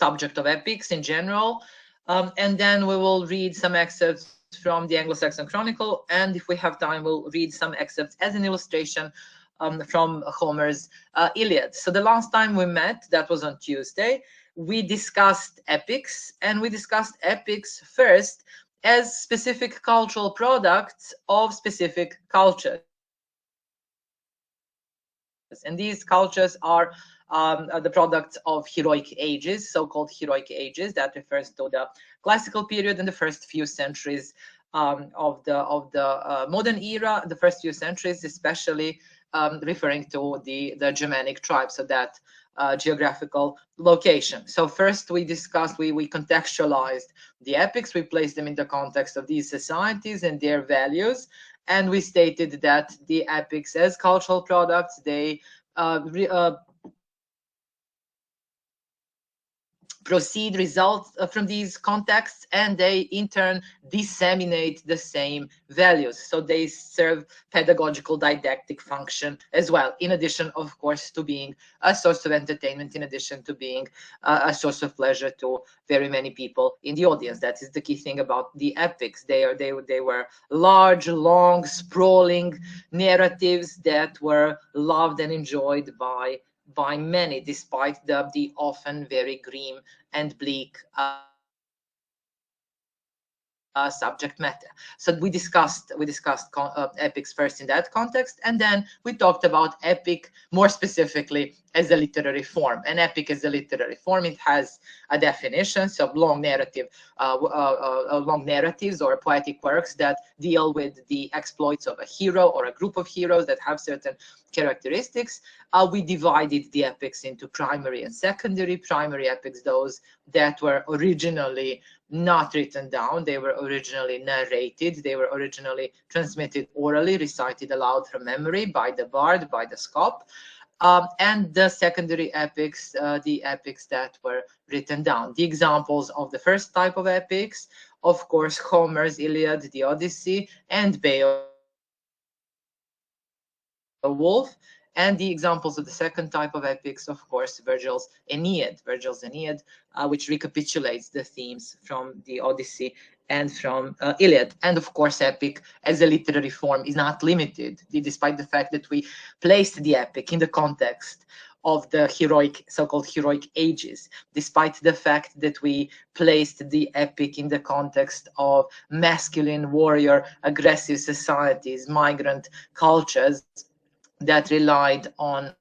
subject of epics in general. And then we will read some excerpts from the Anglo-Saxon Chronicle, and if we have time, we'll read some excerpts as an illustration from Homer's Iliad. So the last time we met, that was on Tuesday, we discussed epics, and we discussed epics first as specific cultural products of specific cultures. And these cultures are the products of heroic ages, so-called heroic ages. That refers to the classical period in the first few centuries of the modern era, the first few centuries, especially referring to the Germanic tribes, so that geographical location. So first we discussed, we contextualized the epics, we placed them in the context of these societies and their values, and we stated that the epics as cultural products, they proceed, results from these contexts, and they in turn disseminate the same values. So they serve pedagogical didactic function as well, in addition, of course, to being a source of entertainment, in addition to being a source of pleasure to very many people in the audience. That is the key thing about the epics. They were large, long, sprawling narratives that were loved and enjoyed by many, despite the often very grim and bleak subject matter. So we discussed epics first in that context, and then we talked about epic more specifically as a literary form. An epic is a literary form. It has a definition, so long narratives or poetic works that deal with the exploits of a hero or a group of heroes that have certain characteristics. We divided the epics into primary and secondary. Primary epics, those that were originally not written down, they were originally narrated, they were originally transmitted orally, recited aloud from memory by the bard, by the scop. And the secondary epics, the epics that were written down. The examples of the first type of epics, of course, Homer's Iliad, the Odyssey, and Beowulf. And the examples of the second type of epics, of course, Virgil's Aeneid, which recapitulates the themes from the Odyssey and from Iliad. And of course, epic as a literary form is not limited, despite the fact that we placed the epic in the context of the heroic, so-called heroic ages, despite the fact that we placed the epic in the context of masculine, warrior, aggressive societies, migrant cultures that relied on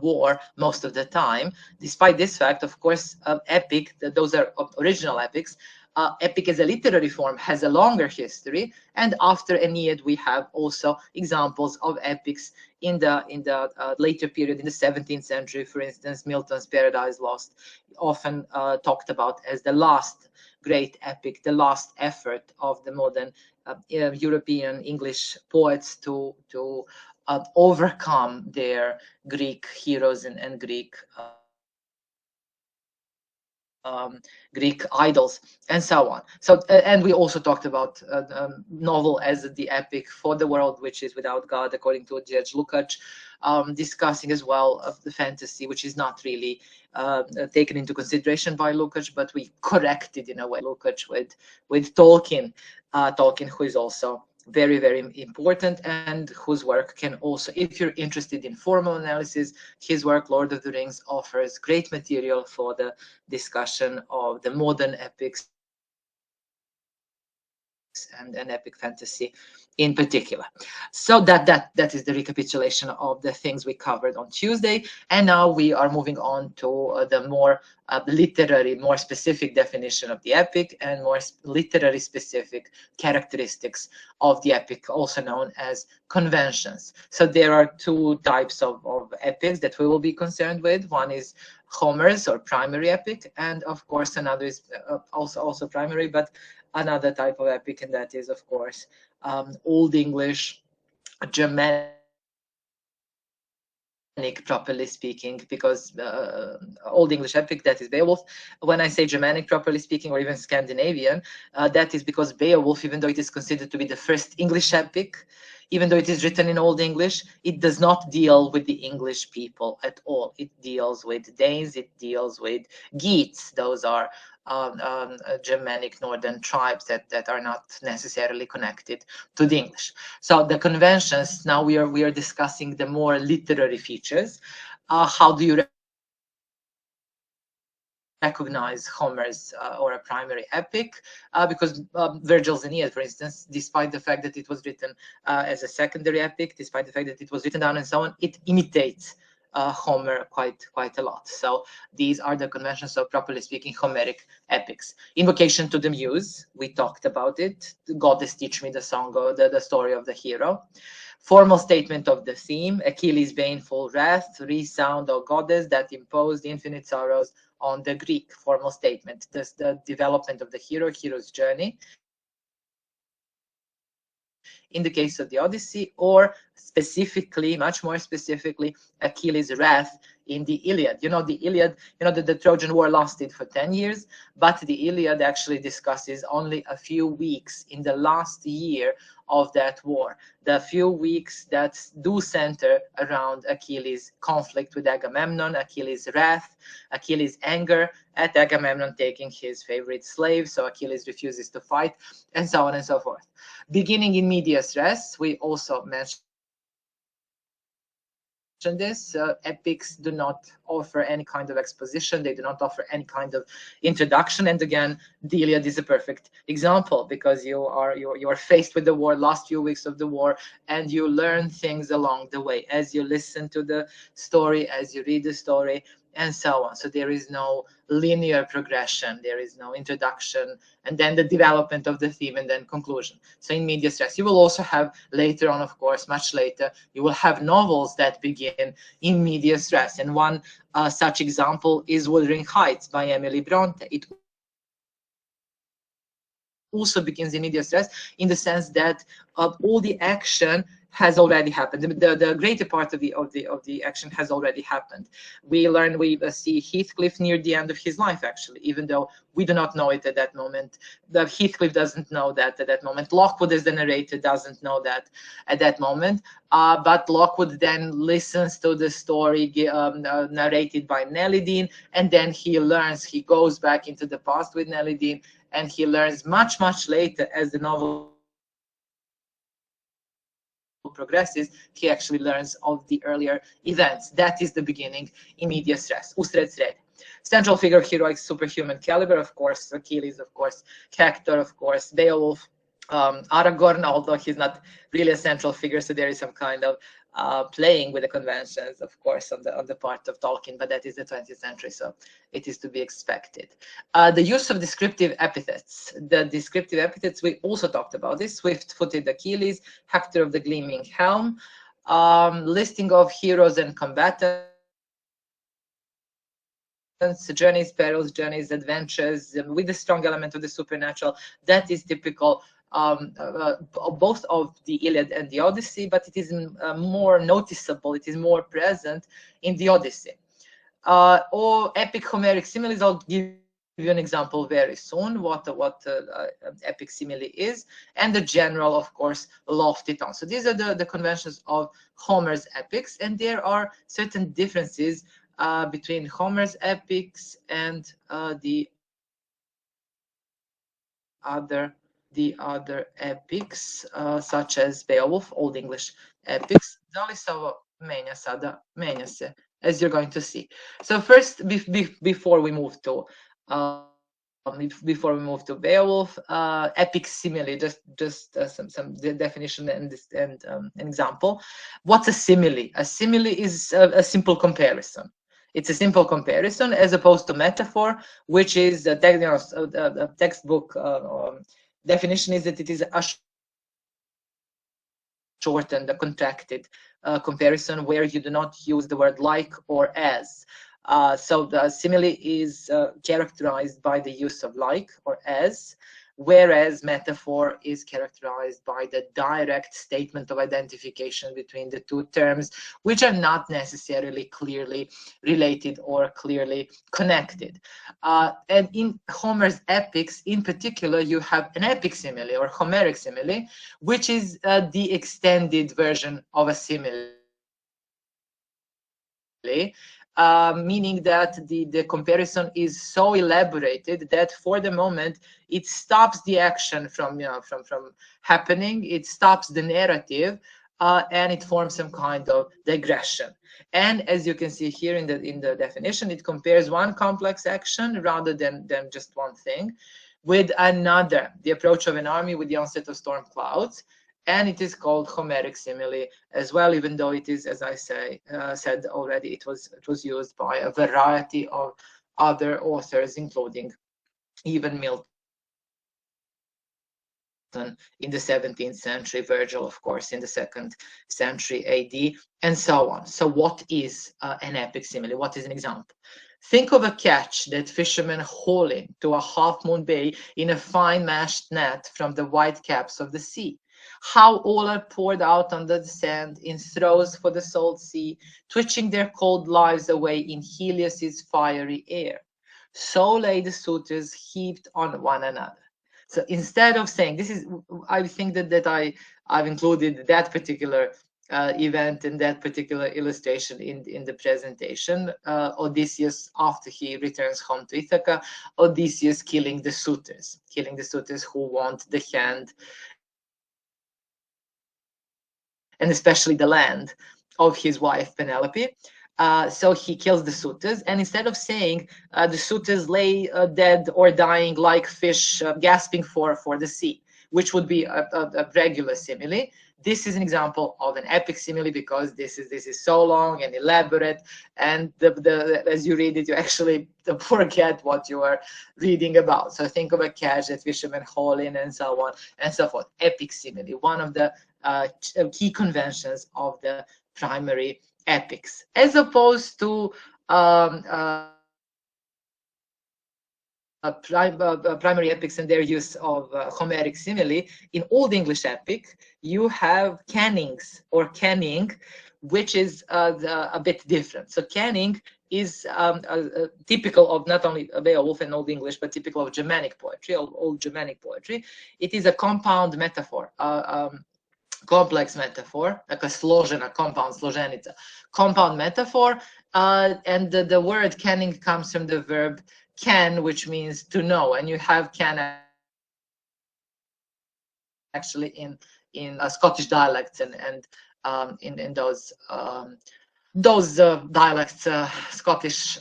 war most of the time. Despite this fact, of course, epic, those are original epics. Epic as a literary form has a longer history, and after Aeneid, we have also examples of epics in the later period, in the 17th century. For instance, Milton's Paradise Lost, often talked about as the last great epic, the last effort of the modern European English poets to overcome their Greek heroes and Greek idols and so on. So and we also talked about novel as the epic for the world which is without God, according to Judge Lukács, discussing as well of the fantasy, which is not really taken into consideration by Lukács, but we corrected in a way Lukács with Tolkien, who is also very, very important, and whose work can also, if you're interested in formal analysis, his work, Lord of the Rings, offers great material for the discussion of the modern epics and epic fantasy in particular. So that is the recapitulation of the things we covered on Tuesday, and now we are moving on to the more literary, more specific definition of the epic and more literary specific characteristics of the epic, also known as conventions. So there are two types of epics that we will be concerned with. One is Homer's or primary epic, and of course another is also primary, but another type of epic, and that is, of course, Old English, Germanic, properly speaking, because Old English epic, that is Beowulf. When I say Germanic, properly speaking, or even Scandinavian, that is because Beowulf, even though it is considered to be the first English epic, even though it is written in Old English, it does not deal with the English people at all. It deals with Danes, it deals with Geats. Those are Germanic northern tribes that are not necessarily connected to the English. So the conventions, now we are discussing the more literary features. How do you recognize Homer's or a primary epic? Because Virgil's Aeneid, for instance, despite the fact that it was written as a secondary epic, despite the fact that it was written down and so on, it imitates Homer quite a lot. So these are the conventions of, properly speaking, Homeric epics. Invocation to the Muse, we talked about it. The goddess teach me the song, or the story of the hero. Formal statement of the theme, Achilles' baneful wrath, resound, O goddess, that imposed infinite sorrows on the Greek. Formal statement, this the development of the hero's journey. In the case of the Odyssey, or specifically, much more specifically, Achilles' wrath in the Iliad. You know, the Iliad, you know, the Trojan War lasted for 10 years, but the Iliad actually discusses only a few weeks in the last year of that war. The few weeks that do center around Achilles' conflict with Agamemnon, Achilles' wrath, Achilles' anger at Agamemnon taking his favorite slave, so Achilles refuses to fight, and so on and so forth. Beginning in medias res, we also mentioned this. Epics do not offer any kind of exposition. They do not offer any kind of introduction. And again, the Iliad is a perfect example, because you are faced with the war, last few weeks of the war, and you learn things along the way as you listen to the story, as you read the story, and so on. So there is no linear progression, there is no introduction, and then the development of the theme, and then conclusion. So in medias res, you will also have later on, of course, much later, you will have novels that begin in medias res. And one such example is Wuthering Heights by Emily Bronte. It also begins in medias res, in the sense that all the action has already happened. The greater part of the action has already happened. We see Heathcliff near the end of his life, actually, even though we do not know it at that moment. The Heathcliff doesn't know that at that moment. Lockwood, as the narrator, doesn't know that at that moment. But Lockwood then listens to the story narrated by Nelly, and then he learns. He goes back into the past with Nelly, and he learns much later, as the novel progresses, he actually learns of the earlier events. That is the beginning in medias res, usred sred. Central figure, heroic, superhuman caliber, of course, Achilles, of course, Hector, of course, Beowulf, Aragorn, although he's not really a central figure, so there is some kind of playing with the conventions, of course, on the part of Tolkien, but that is the 20th century, so it is to be expected. The use of descriptive epithets. The descriptive epithets, we also talked about this: swift-footed Achilles, Hector of the gleaming helm, listing of heroes and combatants, journeys, perils, journeys, adventures, with a strong element of the supernatural. That is typical both of the Iliad and the Odyssey, but it is more noticeable, it is more present in the Odyssey. Or epic Homeric similes. I'll give you an example very soon, what epic simile is, and the general, of course, lofty tone. So these are the conventions of Homer's epics, and there are certain differences between Homer's epics and the other epics, such as Beowulf, Old English epics. As you're going to see. So first, before we move to Beowulf, epic simile, just some definition and an example. What's a simile? A simile is a simple comparison. It's a simple comparison, as opposed to metaphor, which is a textbook definition is that it is a shortened, a contracted comparison, where you do not use the word like or as. So the simile is characterized by the use of like or as, whereas metaphor is characterized by the direct statement of identification between the two terms, which are not necessarily clearly related or clearly connected. And in Homer's epics in particular, you have an epic simile or Homeric simile, which is the extended version of a simile. Meaning that the comparison is so elaborated that for the moment it stops the action from happening, it stops the narrative, and it forms some kind of digression. And as you can see here in the definition, it compares one complex action rather than just one thing with another, the approach of an army with the onset of storm clouds. And it is called Homeric simile as well, even though it is, as I said already, it was used by a variety of other authors, including even Milton in the 17th century, Virgil, of course, in the 2nd century AD, and so on. So what is an epic simile? What is an example? Think of a catch that fishermen haul into a half-moon bay in a fine meshed net from the white caps of the sea. How all are poured out on the sand in throes for the salt sea, twitching their cold lives away in Helios's fiery air. So lay the suitors heaped on one another. So instead of saying, this is, I think that I've included that particular event and that particular illustration in the presentation. Odysseus, after he returns home to Ithaca, Odysseus killing the suitors who want the hand and especially the land of his wife Penelope. So he kills the suitors, and instead of saying the suitors lay dead or dying like fish gasping for the sea, which would be a regular simile, this is an example of an epic simile because this is so long and elaborate, and as you read it, you actually forget what you are reading about. So think of a catch that fishermen haul in, and so on and so forth. Epic simile, one of the key conventions of the primary epics, as opposed to primary epics and their use of Homeric simile. In Old English epic, you have cannings or canning, which is a bit different. So canning is typical of not only Beowulf and Old English, but typical of Germanic poetry, old Germanic poetry. It is a compound metaphor, complex metaphor, like a složena, compound, složenica, compound metaphor, and the word canning comes from the verb can, which means to know, and you have can actually in Scottish dialects and in those dialects, Scottish,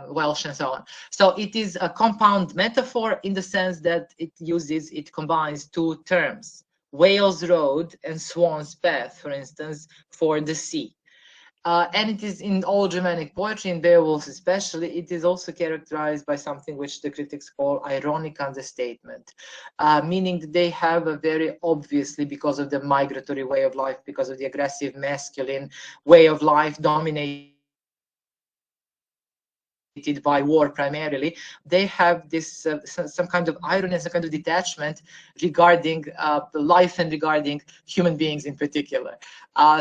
Welsh, and so on. So it is a compound metaphor in the sense that it combines two terms, Whale's Road and Swan's Path, for instance, for the sea. And it is in all Germanic poetry, in Beowulf especially, it is also characterized by something which the critics call ironic understatement, meaning that they have a very obviously, because of the migratory way of life, because of the aggressive masculine way of life dominated by war primarily, they have this some kind of irony, some kind of detachment regarding life and regarding human beings in particular.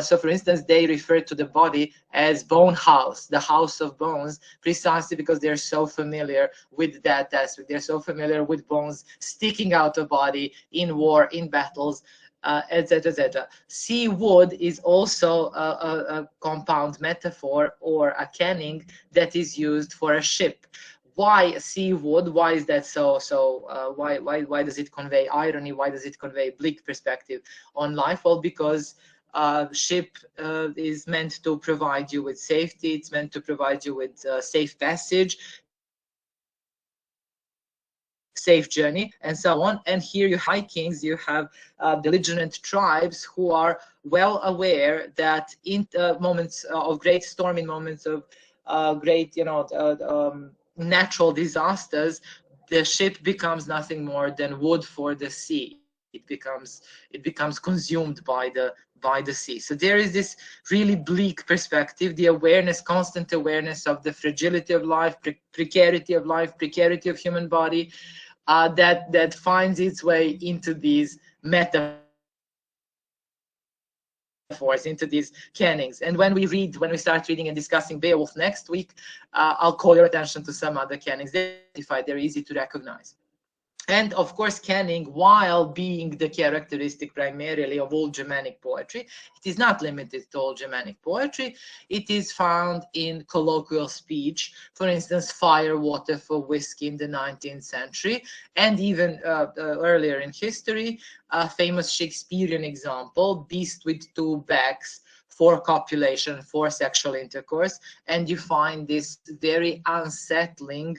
So for instance, they refer to the body as bone house, the house of bones, precisely because they're so familiar with that aspect. They're so familiar with bones sticking out of body in war, in battles, etc., etc. Sea wood is also a compound metaphor or a canning that is used for a ship. Why sea wood? Why is that so? Why does it convey irony? Why does it convey bleak perspective on life? Well, because ship is meant to provide you with safety. It's meant to provide you with safe passage, safe journey, and so on. And here you have Vikings, you have belligerent tribes who are well aware that in moments of great storm, in moments of great, natural disasters, the ship becomes nothing more than wood for the sea. It becomes consumed by the sea. So there is this really bleak perspective, the awareness, constant awareness of the fragility of life, precarity of life, precarity of human body, that finds its way into these metaphors, into these cannings. And when we start reading and discussing Beowulf next week, I'll call your attention to some other cannings. They're easy to recognize. And of course, canning, while being the characteristic primarily of all Germanic poetry, it is not limited to all Germanic poetry. It is found in colloquial speech, for instance, fire, water for whiskey in the 19th century, and even earlier in history, a famous Shakespearean example, beast with two backs, for copulation, for sexual intercourse. And you find this very unsettling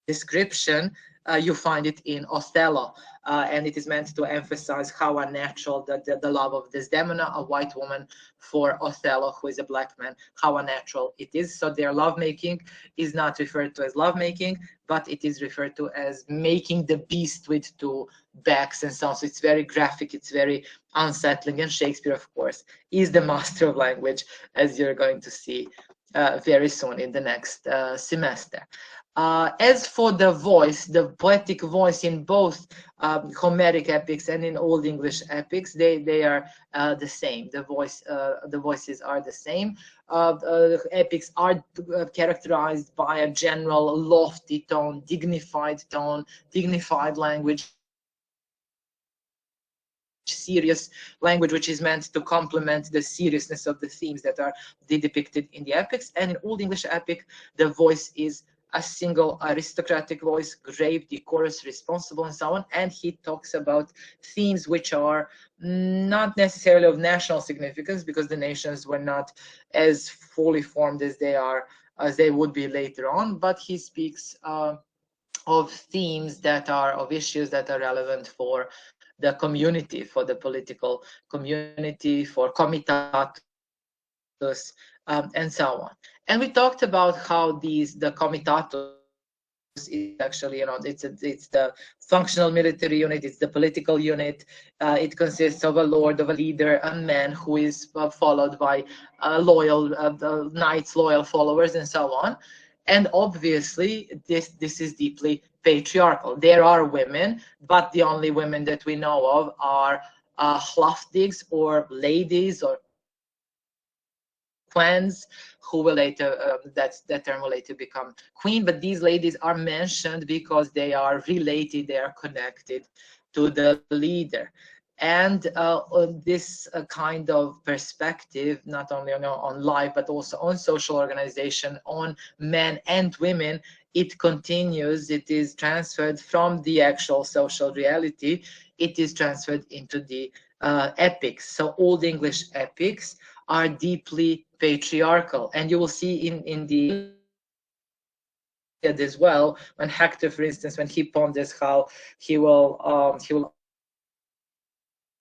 description, you find it in Othello, and it is meant to emphasize how unnatural the love of Desdemona, a white woman, for Othello, who is a black man, how unnatural it is. So their lovemaking is not referred to as lovemaking, but it is referred to as making the beast with two backs and so on. So it's very graphic, it's very unsettling, and Shakespeare, of course, is the master of language, as you're going to see very soon in the next semester. As for the voice, the poetic voice in both Homeric epics and in Old English epics, they are the same. The voices are the same. Epics are characterized by a general lofty tone, dignified language, serious language, which is meant to complement the seriousness of the themes that are depicted in the epics. And in Old English epic, the voice is a single aristocratic voice, grave, decorous, responsible, and so on. And he talks about themes which are not necessarily of national significance, because the nations were not as fully formed as they would be later on. But he speaks of themes that are of issues that are relevant for the community, for the political community, for comitatus, and so on. And we talked about how the comitatus is actually, it's the functional military unit, it's the political unit. It consists of a lord, of a leader, a man who is followed by loyal knights, loyal followers, and so on. And obviously, this is deeply patriarchal. There are women, but the only women that we know of are hlafdigs, or ladies, or queens, who will later, that term will later become queen. But these ladies are mentioned because they are related, they are connected to the leader. And on this kind of perspective, not only on life, but also on social organization, on men and women, it continues, it is transferred from the actual social reality, it is transferred into the epics. So Old English epics are deeply patriarchal. And you will see in the as well, when Hector, for instance, when he ponders how he will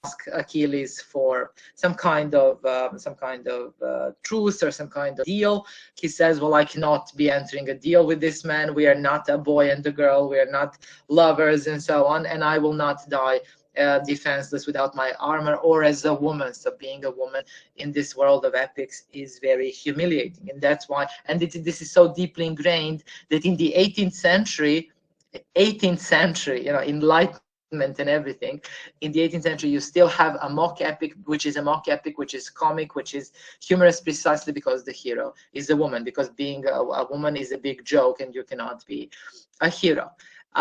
ask Achilles for some kind of truce or some kind of deal, he says, well, I cannot be entering a deal with this man. We are not a boy and a girl. We are not lovers, and so on. And I will not die defenseless without my armor, or as a woman. So being a woman in this world of epics is very humiliating. And that's why, and this is so deeply ingrained that in the 18th century, enlightenment and everything, in the 18th century, you still have a mock epic, which is comic, which is humorous, precisely because the hero is a woman, because being a woman is a big joke and you cannot be a hero.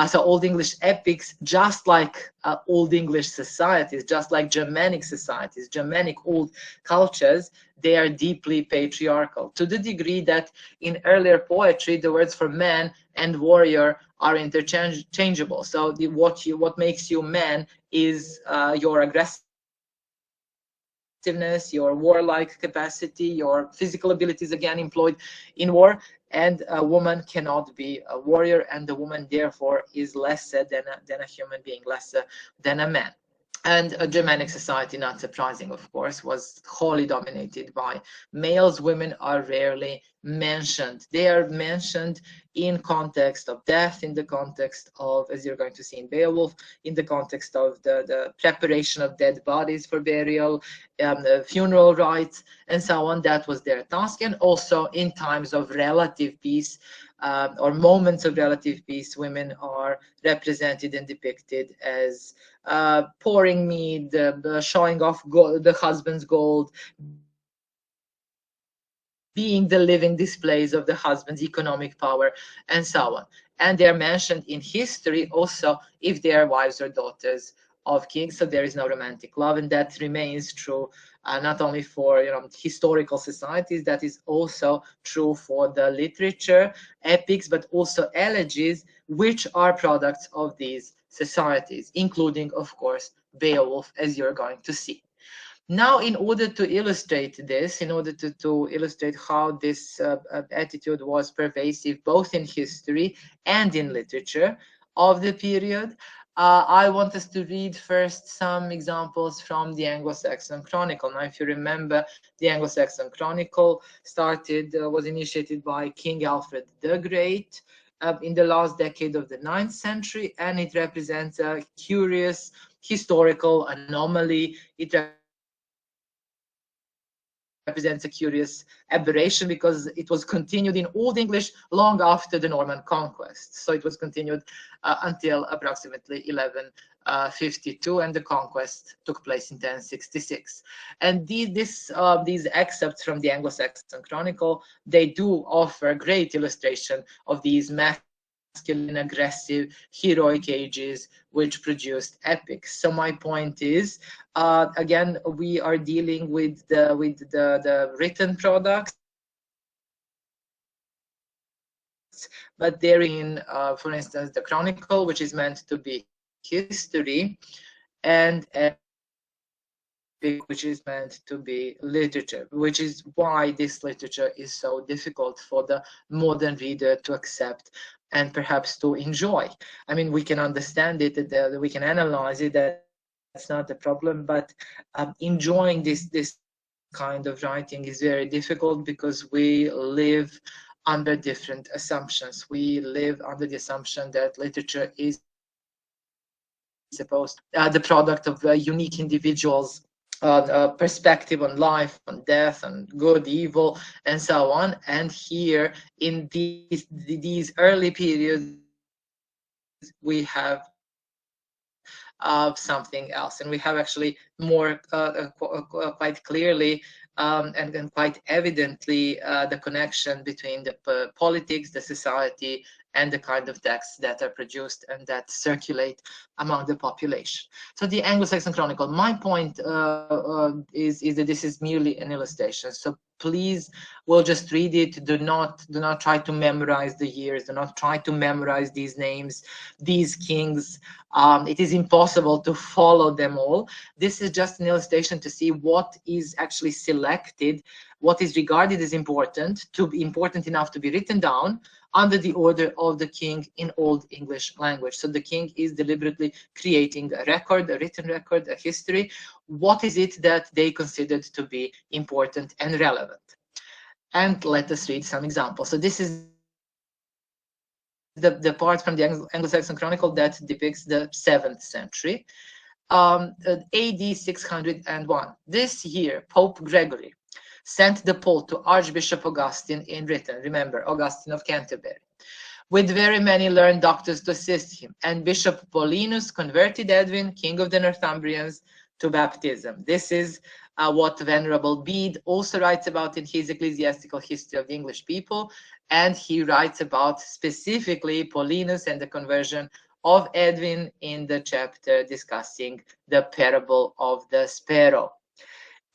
So Old English epics, just like Old English societies, just like Germanic societies, Germanic old cultures, they are deeply patriarchal, to the degree that in earlier poetry, the words for man and warrior are interchangeable. So what makes you man is your aggressiveness, your warlike capacity, your physical abilities, again employed in war. And a woman cannot be a warrior, and the woman therefore is lesser than a human being, lesser than a man. And a Germanic society, not surprising, of course, was wholly dominated by males. Women are rarely mentioned. They are mentioned in context of death, in the context of, as you're going to see in Beowulf, in the context of the preparation of dead bodies for burial, the funeral rites, and so on. That was their task. And also in times of relative peace, or moments of relative peace, women are represented and depicted as pouring mead, showing off the husband's gold, being the living displays of the husband's economic power, and so on. And they are mentioned in history also if they are wives or daughters of kings. So there is no romantic love, and that remains true not only for historical societies. That is also true for the literature, epics, but also elegies, which are products of these societies, including, of course, Beowulf, as you're going to see. Now, in order to illustrate this, in order to illustrate how this attitude was pervasive both in history and in literature of the period, I want us to read first some examples from the Anglo-Saxon Chronicle. Now, if you remember, the Anglo-Saxon Chronicle was initiated by King Alfred the Great in the last decade of the 9th century, and it represents a curious historical anomaly. It represents a curious aberration because it was continued in Old English long after the Norman conquest. So it was continued until approximately 1152, and the conquest took place in 1066. And these excerpts from the Anglo-Saxon Chronicle, they do offer great illustration of these masculine, aggressive, heroic ages which produced epics. So my point is, again, we are dealing with the written products, but there in, for instance, the Chronicle, which is meant to be history, and which is meant to be literature, which is why this literature is so difficult for the modern reader to accept and perhaps to enjoy. I mean, we can understand it, we can analyze it, that's not a problem, but enjoying this kind of writing is very difficult because we live under different assumptions. We live under the assumption that literature is supposed the product of unique individuals' perspective on life, on death, on good, evil, and so on. And here in these early periods, we have something else, and we have actually more quite clearly and quite evidently the connection between the politics, the society, and the kind of texts that are produced and that circulate among the population. So the Anglo-Saxon Chronicle, my point is that this is merely an illustration. So please, we'll just read it. Do not try to memorize the years. Do not try to memorize these names, these kings. It is impossible to follow them all. This is just an illustration to see what is actually selected, what is regarded as important enough to be written down under the order of the king in Old English language. So the king is deliberately creating a record, a written record, a history. What is it that they considered to be important and relevant? And let us read some examples. So this is the part from the Anglo-Saxon Chronicle that depicts the 7th century, AD 601. This year, Pope Gregory sent the pole to Archbishop Augustine in Britain. Remember, Augustine of Canterbury, with very many learned doctors to assist him. And Bishop Paulinus converted Edwin, king of the Northumbrians, to baptism. This is what Venerable Bede also writes about in his Ecclesiastical History of the English People. And he writes about specifically Paulinus and the conversion of Edwin in the chapter discussing the parable of the sparrow.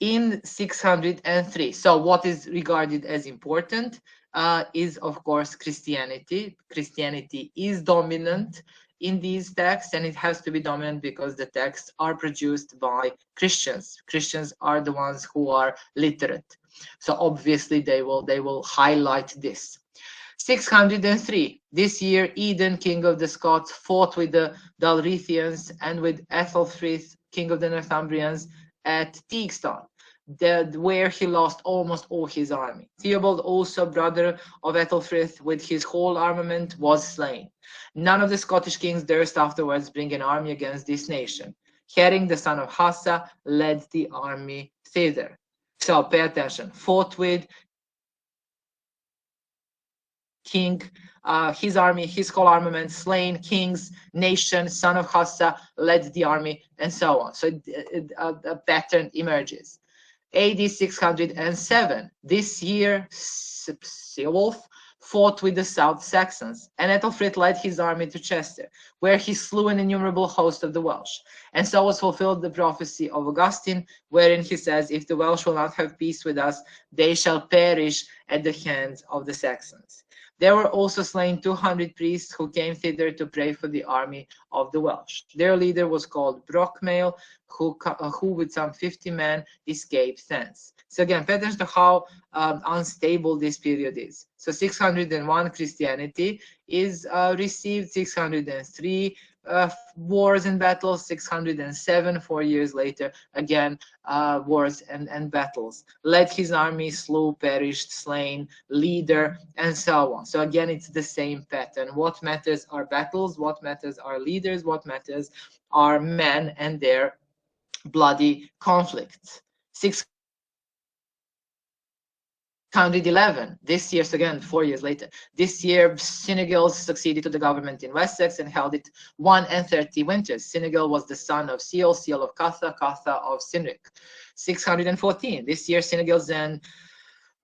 In 603, so what is regarded as important is, of course, Christianity. Christianity is dominant in these texts, and it has to be dominant because the texts are produced by Christians. Christians are the ones who are literate, so obviously they will highlight this. 603, this year Eden, king of the Scots, fought with the Dalrithians and with Ethelfrith, king of the Northumbrians, at Teagston. where he lost almost all his army. Theobald, also brother of Ethelfrith, with his whole armament, was slain. None of the Scottish kings durst afterwards bring an army against this nation. Herring, the son of Hassa, led the army thither. So pay attention. Fought with king, his army, his whole armament, slain kings, nation, son of Hassa, led the army, and so on. So a pattern emerges. AD 607. This year, Ceolwulf fought with the South Saxons, and Ethelfrith led his army to Chester, where he slew an innumerable host of the Welsh. And so was fulfilled the prophecy of Augustine, wherein he says, if the Welsh will not have peace with us, they shall perish at the hands of the Saxons. There were also slain 200 priests who came thither to pray for the army of the Welsh. Their leader was called Brockmail, who with some 50 men escaped thence. So again, pay attention to how unstable this period is. So 601 Christianity is received, 603 wars and battles, 607 4 years later, again wars and battles. Led his army, slew, perished, slain, leader, and so on. So again, it's the same pattern. What matters are battles, what matters are leaders, what matters are men and their bloody conflicts. 611, this year, so again, 4 years later, this year, Cynegils succeeded to the government in Wessex and held it 31 winters. Cynegil was the son of Ceol, Ceol of Catha, Catha of Cynric. 614, this year, Cynegils and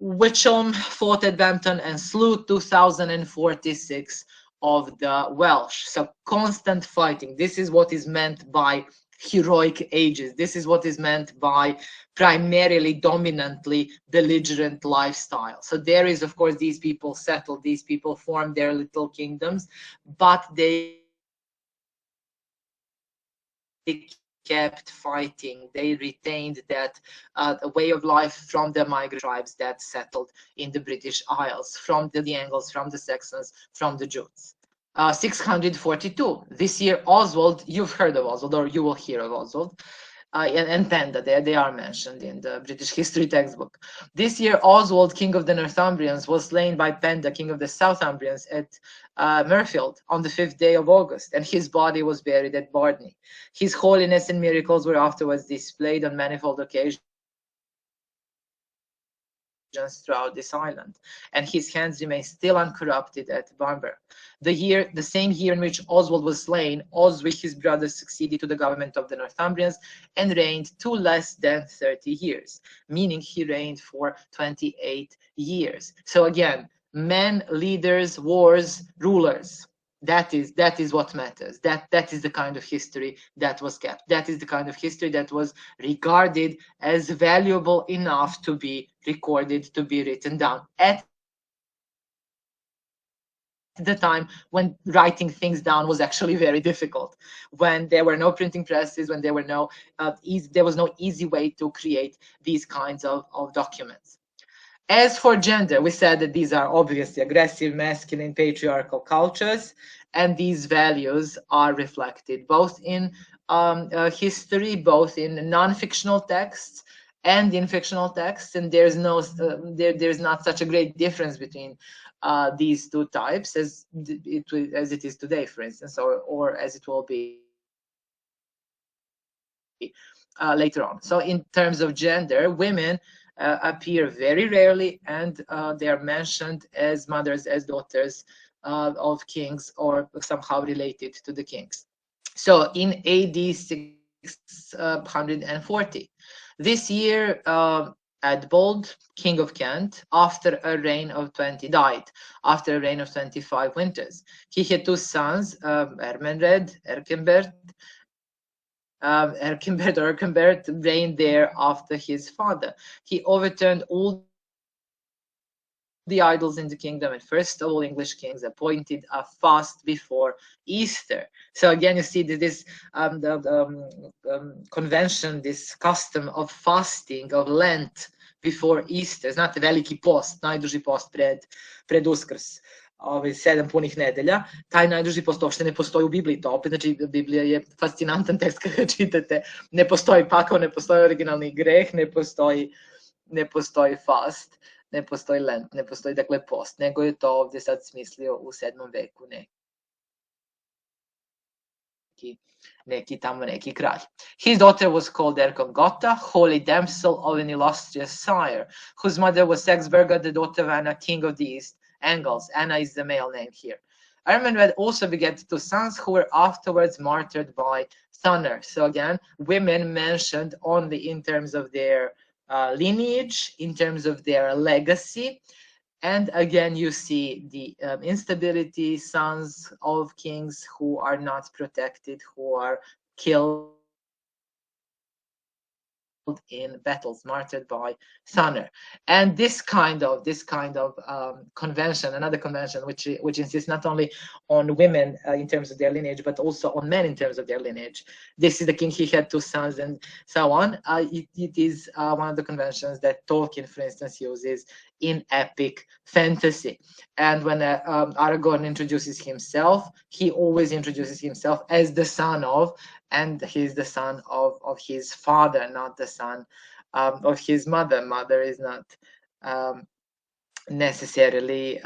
Wichelm fought at Bampton and slew 2,046 of the Welsh. So constant fighting. This is what is meant by heroic ages. This is what is meant by primarily, dominantly belligerent lifestyle. So there is, of course, these people settled, these people formed their little kingdoms, but they kept fighting. They retained that way of life from the migrant tribes that settled in the British Isles, from the Angles, from the Saxons, from the Jutes. 642. This year, Oswald, you've heard of Oswald, or you will hear of Oswald, and Penda, they are mentioned in the British history textbook. This year, Oswald, king of the Northumbrians, was slain by Penda, king of the Southumbrians, at Mirfield on the 5th day of August, and his body was buried at Bardney. His holiness and miracles were afterwards displayed on manifold occasions throughout this island, and his hands remain still uncorrupted at Bamberg. The same year in which Oswald was slain, Oswic, his brother, succeeded to the government of the Northumbrians and reigned 2 less than 30 years, meaning he reigned for 28 years. So again, men, leaders, wars, rulers. That is what matters. That is the kind of history that was kept. That is the kind of history that was regarded as valuable enough to be recorded, to be written down at the time when writing things down was actually very difficult, when there were no printing presses, when there were no there was no easy way to create these kinds of documents. As for gender, we said that these are obviously aggressive, masculine, patriarchal cultures, and these values are reflected both in history, both in non-fictional texts and in fictional texts, and there's there's not such a great difference between these two types as it is today, for instance, or as it will be later on. So in terms of gender, women appear very rarely, and they are mentioned as mothers, as daughters of kings, or somehow related to the kings. So in AD 640, this year, Adbold, king of Kent, after a reign of died after a reign of 25 winters. He had 2 sons, Ermenred, Erkenbert. Erkenbert reigned there after his father. He overturned all the idols in the kingdom, and first of all English kings appointed a fast before Easter. So again, you see that this convention, this custom of fasting, of Lent before Easter. Znate, veliki post, najduži post pred Uskrs. 7 punih nedelja, taj najduži post uopšte ne postoji u Bibliji, to opet, znači Biblija je fascinantan tekst kada čitate, ne postoji pakao, ne postoji originalni greh, ne postoji fast, ne postoji lent, ne postoji dakle post, nego je to ovdje sad smislio u 7. veku neki kralj. His daughter was called Erkongota, holy damsel of an illustrious sire, whose mother was Sexberga, the daughter of Anna, king of the East, Angles. Anna is the male name here. Ermenred also begat 2 sons who were afterwards martyred by Thunder. So again, women mentioned only in terms of their lineage, in terms of their legacy. And again, you see the instability, sons of kings who are not protected, who are killed in battles, martyred by Thunder. And this kind of convention, another convention which insists not only on women in terms of their lineage, but also on men in terms of their lineage. This is the king, he had 2 sons and so on. It is one of the conventions that Tolkien, for instance, uses in epic fantasy. And when Aragorn introduces himself, he always introduces himself as the son of, and he's the son of his father, not the son of his mother. Mother is not necessarily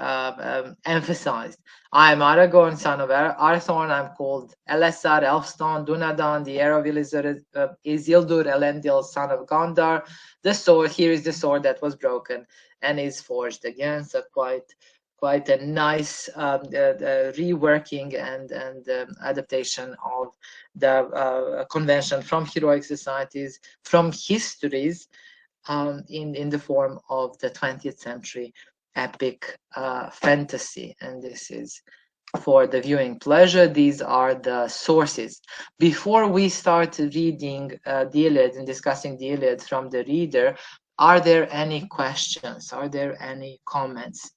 emphasized. I am Aragorn, son of Arthorn. I'm called Elessar, Elfstone, Dunadan, the heir of Isildur, Elendil, son of Gondar. The sword, here is the sword that was broken and is forged again. So quite a nice reworking and adaptation of the convention from heroic societies, from histories, in the form of the 20th century epic fantasy. And this is for the viewing pleasure. These are the sources. Before we start reading the Iliad and discussing the Iliad from the reader, are there any questions? Are there any comments?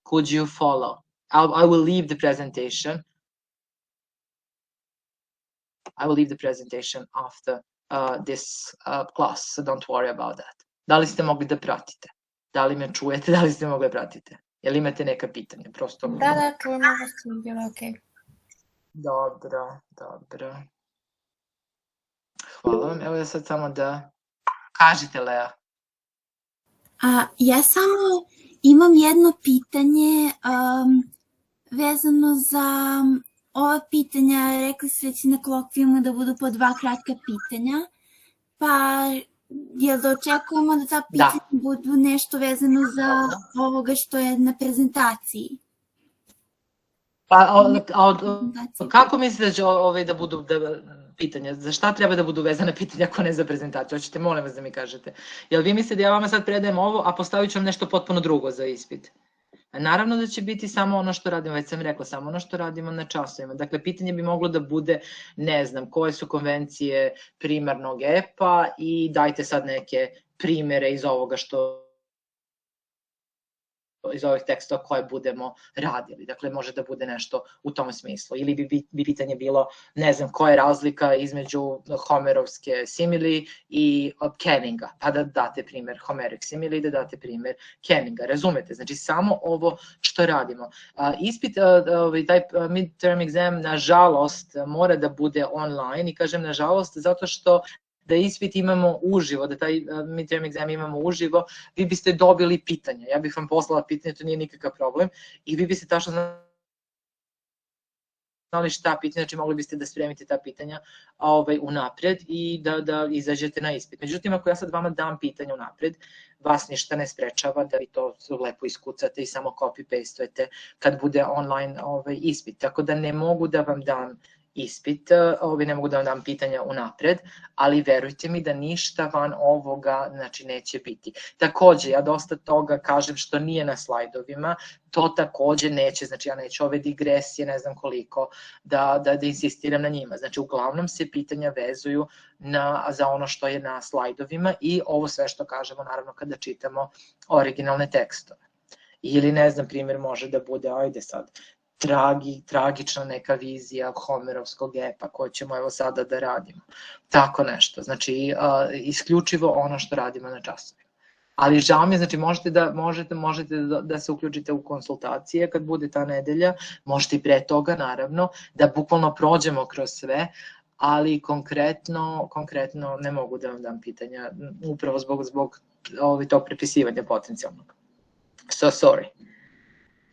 Could you follow? I will leave the presentation. I will leave the presentation after this class, so don't worry about that. Da li ste mogli da pratite? Da li me čujete? Da li ste mogli da pratite? Jel imate neka pitanja? Prosto... Da, čujemo vas, bilo okej. Dobro. Hvala vam. Evo ja sad samo da... Kažite, Lea. Ja samo imam jedno pitanje vezano za ova pitanja. Rekli ste već na kolokvijumu da budu po 2 kratka pitanja. Pa jel da očekujemo da ta pitanja budu nešto vezano za ovoga što je na prezentaciji? Kako mislite da budu pitanja? Za šta treba da budu vezane pitanja ako ne za prezentaciju? Hoćete, molim vas da mi kažete. Jel vi mislite da ja vama sad predajem ovo, a postavit ću vam nešto potpuno drugo za ispit? Naravno da će biti samo ono što radimo, već sam rekla, samo ono što radimo na časovima. Dakle, pitanje bi moglo da bude, ne znam, koje su konvencije primarnog epa i dajte sad neke primere iz ovoga iz ovih tekstova koje budemo radili. Dakle, može da bude nešto u tom smislu. Ili bi pitanje bilo, ne znam, koja je razlika između Homerovske simili i Kenninga, pa da date primer Homeric simili i da date primer Kenninga. Razumete? Znači, samo ovo što radimo. Ispit, taj midterm exam, nažalost, mora da bude online i kažem nažalost zato što da ispit imamo uživo, da taj midterm exam imamo uživo, vi biste dobili pitanja. Ja bih vam poslala pitanje, to nije nikakav problem, i vi biste tačno znali šta pitanja, znači mogli biste da spremite ta pitanja unapred i da izađete na ispit. Međutim, ako ja sad vama dam pitanja unapred, vas ništa ne sprečava da vi to lepo iskucate i samo copy-pastujete kad bude online ispit. Tako da ne mogu da vam dam ispit, ne mogu da vam dam pitanja unapred, ali verujte mi da ništa van ovoga neće biti. Takođe, ja dosta toga kažem što nije na slajdovima, to takođe neće, znači ja neću ove digresije, ne znam koliko, da insistiram na njima. Znači, uglavnom se pitanja vezuju za ono što je na slajdovima i ovo sve što kažemo, naravno, kada čitamo originalne tekstove. Ili, ne znam, primjer može da bude, ajde sad, tragična neka vizija Homerovskog epa koju ćemo evo sada da radimo. Tako nešto. Znači, isključivo ono što radimo na časovima. Ali žao mi je, znači možete da se uključite u konsultacije kad bude ta nedelja, možete i pre toga naravno, da bukvalno prođemo kroz sve, ali konkretno ne mogu da vam dam pitanja, upravo zbog tog prepisivanja potencijalnog. So sorry.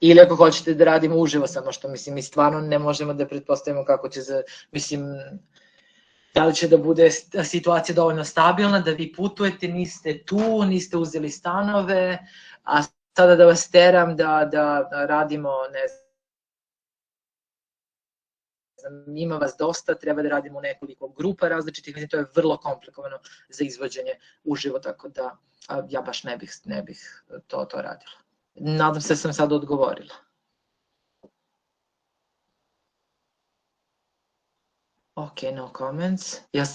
Ili ako hoćete da radimo uživo, samo što mislim, mi stvarno ne možemo da pretpostavimo kako će mislim, da li će da bude situacija dovoljno stabilna, da vi putujete, niste tu, niste uzeli stanove, a sada da vas teram da radimo, ne znam, ima vas dosta, treba da radimo u nekoliko grupa različitih, mislim, to je vrlo komplikovano za izvođenje uživo, tako da ja baš ne bih to radila. Nadam se da sam sad odgovorila. Ok, no comments. Jel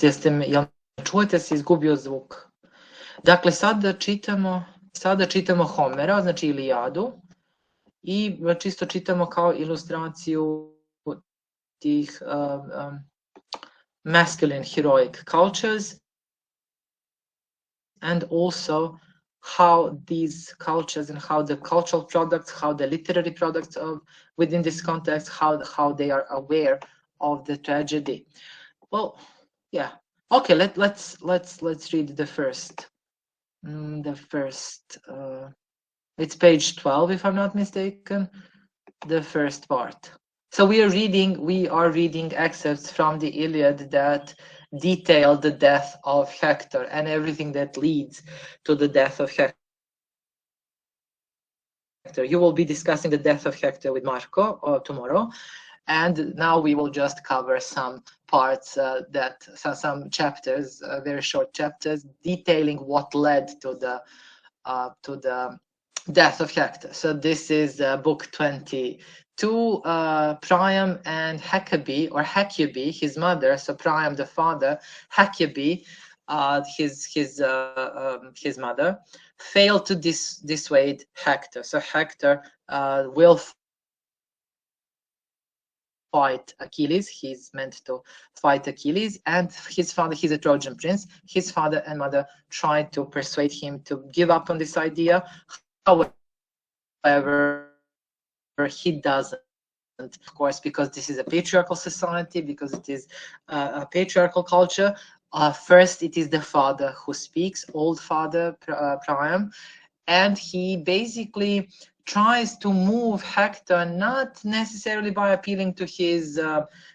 čujete se izgubio zvuk? Dakle, sada čitamo Homera, znači Ilijadu, i čisto čitamo kao ilustraciju tih masculine heroic cultures, and also how these cultures and how the cultural products, how the literary products within this context, how they are aware of the tragedy. Well, yeah. Okay, let's read the first. It's page 12, if I'm not mistaken. The first part. So we are reading excerpts from the Iliad that detail the death of Hector and everything that leads to the death of Hector. You will be discussing the death of Hector with Marco tomorrow, and now we will just cover some parts some chapters, very short chapters, detailing what led to the death of Hector. So this is book 22. Priam and Hecuba, his mother, so Priam the father, Hecuba, his mother, failed to dissuade Hector. So Hector will fight Achilles. He's meant to fight Achilles, and his father, he's a Trojan prince, his father and mother tried to persuade him to give up on this idea. However, he doesn't, of course, because this is a patriarchal society, because it is a patriarchal culture. First, it is the father who speaks, old father Priam, and he basically tries to move Hector, not necessarily by appealing to his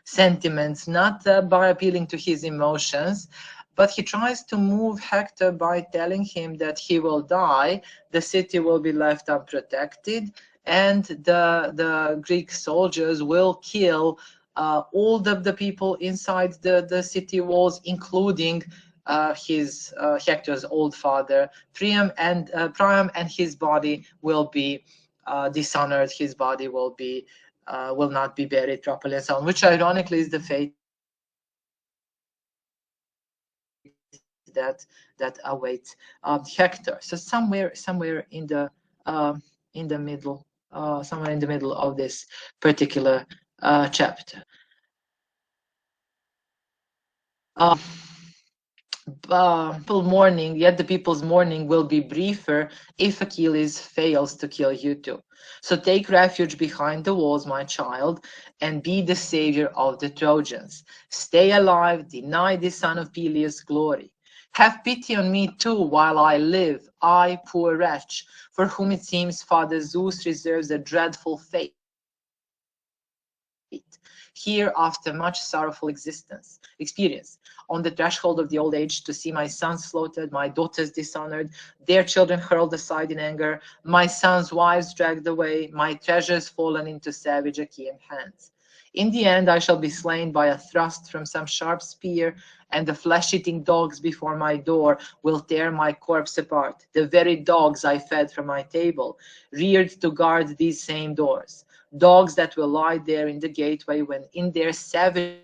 sentiments, not by appealing to his emotions, but he tries to move Hector by telling him that he will die, the city will be left unprotected, and the Greek soldiers will kill all the people inside the city walls, including Hector's old father Priam, and his body will be dishonored. His body will not be buried properly, and so on. Which ironically is the fate that awaits Hector. So somewhere in the middle, somewhere in the middle of this particular chapter. Yet the people's mourning will be briefer if Achilles fails to kill you too. So take refuge behind the walls, my child, and be the savior of the Trojans. Stay alive, deny the son of Peleus glory. Have pity on me too while I live, I, poor wretch, for whom it seems Father Zeus reserves a dreadful fate. Here, after much sorrowful experience, on the threshold of the old age, to see my sons slaughtered, my daughters dishonored, their children hurled aside in anger, my sons' wives dragged away, my treasures fallen into savage Achaean hands. In the end, I shall be slain by a thrust from some sharp spear, and the flesh-eating dogs before my door will tear my corpse apart, the very dogs I fed from my table, reared to guard these same doors. Dogs that will lie there in the gateway when in their savagery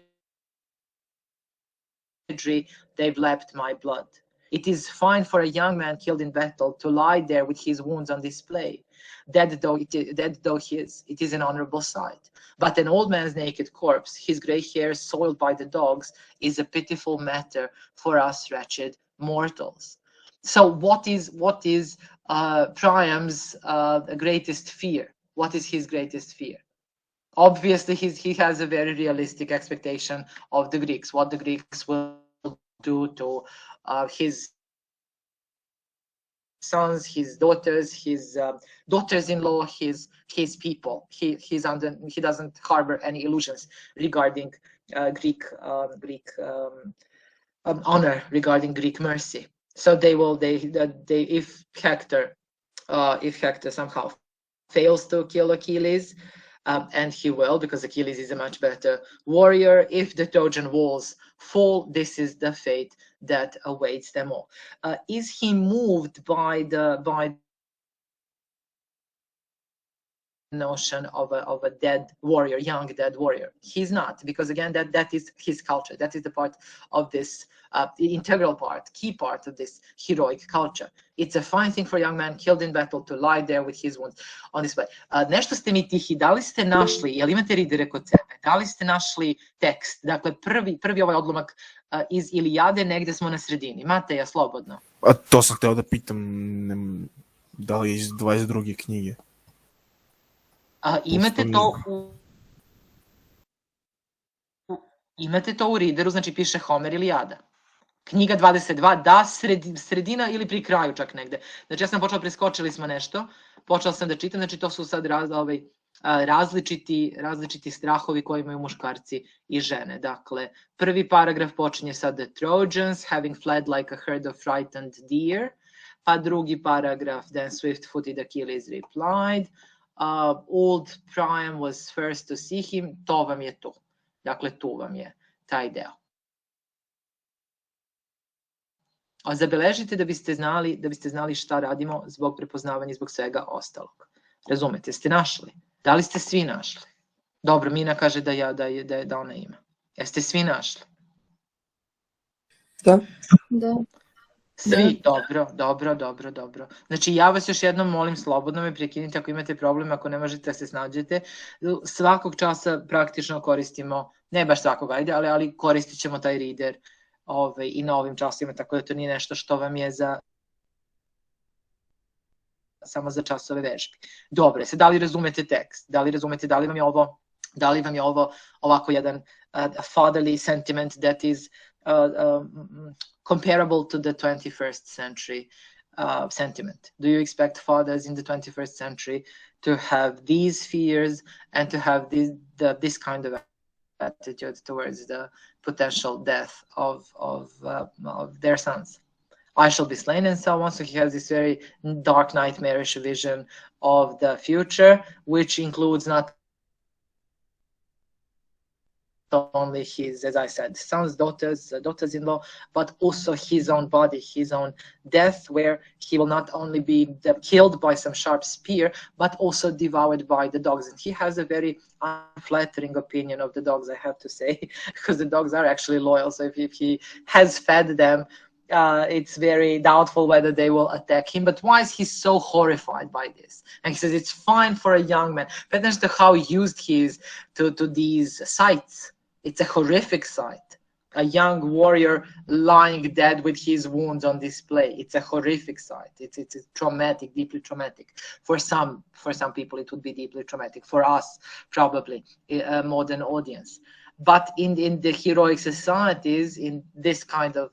they've lapped my blood. It is fine for a young man killed in battle to lie there with his wounds on display. Dead though he is, it is an honorable sight. But an old man's naked corpse, his gray hair soiled by the dogs, is a pitiful matter for us wretched mortals. So what is Priam's greatest fear? What is his greatest fear? Obviously, he has a very realistic expectation of the Greeks, what the Greeks will do to his sons, his daughters, his daughters-in-law, his people. He doesn't harbor any illusions regarding Greek honor, regarding Greek mercy. So if Hector somehow fails to kill Achilles, and he will, because Achilles is a much better warrior. If the Trojan walls fall, this is the fate that awaits them all. Is he moved by the notion of a dead warrior, young dead warrior? He's not, because again, that is his culture. That is the part of this, the integral part, key part of this heroic culture. It's a fine thing for a young man killed in battle to lie there with his wounds on display. Nešto ste mi tihi, da li ste našli, jel imate ridere kod sebe, da li ste našli tekst, dakle prvi ovaj odlomak iz Ilijade, negde smo na sredini. Imate ja slobodno. A to sam hteo da pitam, da li je iz 22. knjige? Imate to u Readeru, znači piše Homer Ilijada. Knjiga 22, da, sredina ili pri kraju čak negde. Znači ja sam počela, preskočili smo nešto, počela sam da čitam, znači to su sad različiti strahovi koje imaju muškarci i žene. Dakle, prvi paragraf počinje sa The Trojans having fled like a herd of frightened deer, pa drugi paragraf, then swift-footed Achilles replied, old Priam was first to see him, to vam je to. Dakle, tu vam je taj deo. Zabeležite da biste znali šta radimo zbog prepoznavanja i zbog svega ostalog. Razumete, ste našli? Da li ste svi našli? Dobro, Mina kaže da ona ima. Jeste svi našli? Da. Svi, dobro. Znači, ja vas još jednom molim, slobodno me prekinite ako imate problem, ako ne možete da se snađete. Svakog časa praktično koristimo, ne baš svakog, ajde, ali koristit ćemo taj reader i na ovim časima, tako da to nije nešto što vam je samo za časove vežbi. Dobro, da li razumete tekst? Da li vam je ovo ovako jedan fatherly sentiment that is comparable to the 21st century sentiment? Do you expect fathers in the 21st century to have these fears and to have this kind of attitude towards the potential death of their sons? I shall be slain and so on. So he has this very dark, nightmarish vision of the future, which includes not only his, as I said, sons, daughters-in-law, but also his own body, his own death, where he will not only be killed by some sharp spear, but also devoured by the dogs. And he has a very unflattering opinion of the dogs, I have to say, because the dogs are actually loyal. So if he has fed them, it's very doubtful whether they will attack him. But why is he so horrified by this? And he says it's fine for a young man. But that's how used he is to these sights. It's a horrific sight. A young warrior lying dead with his wounds on display. It's a horrific sight. It's traumatic, deeply traumatic. For some people, it would be deeply traumatic. For us, probably a modern audience. But in the heroic societies, in this kind of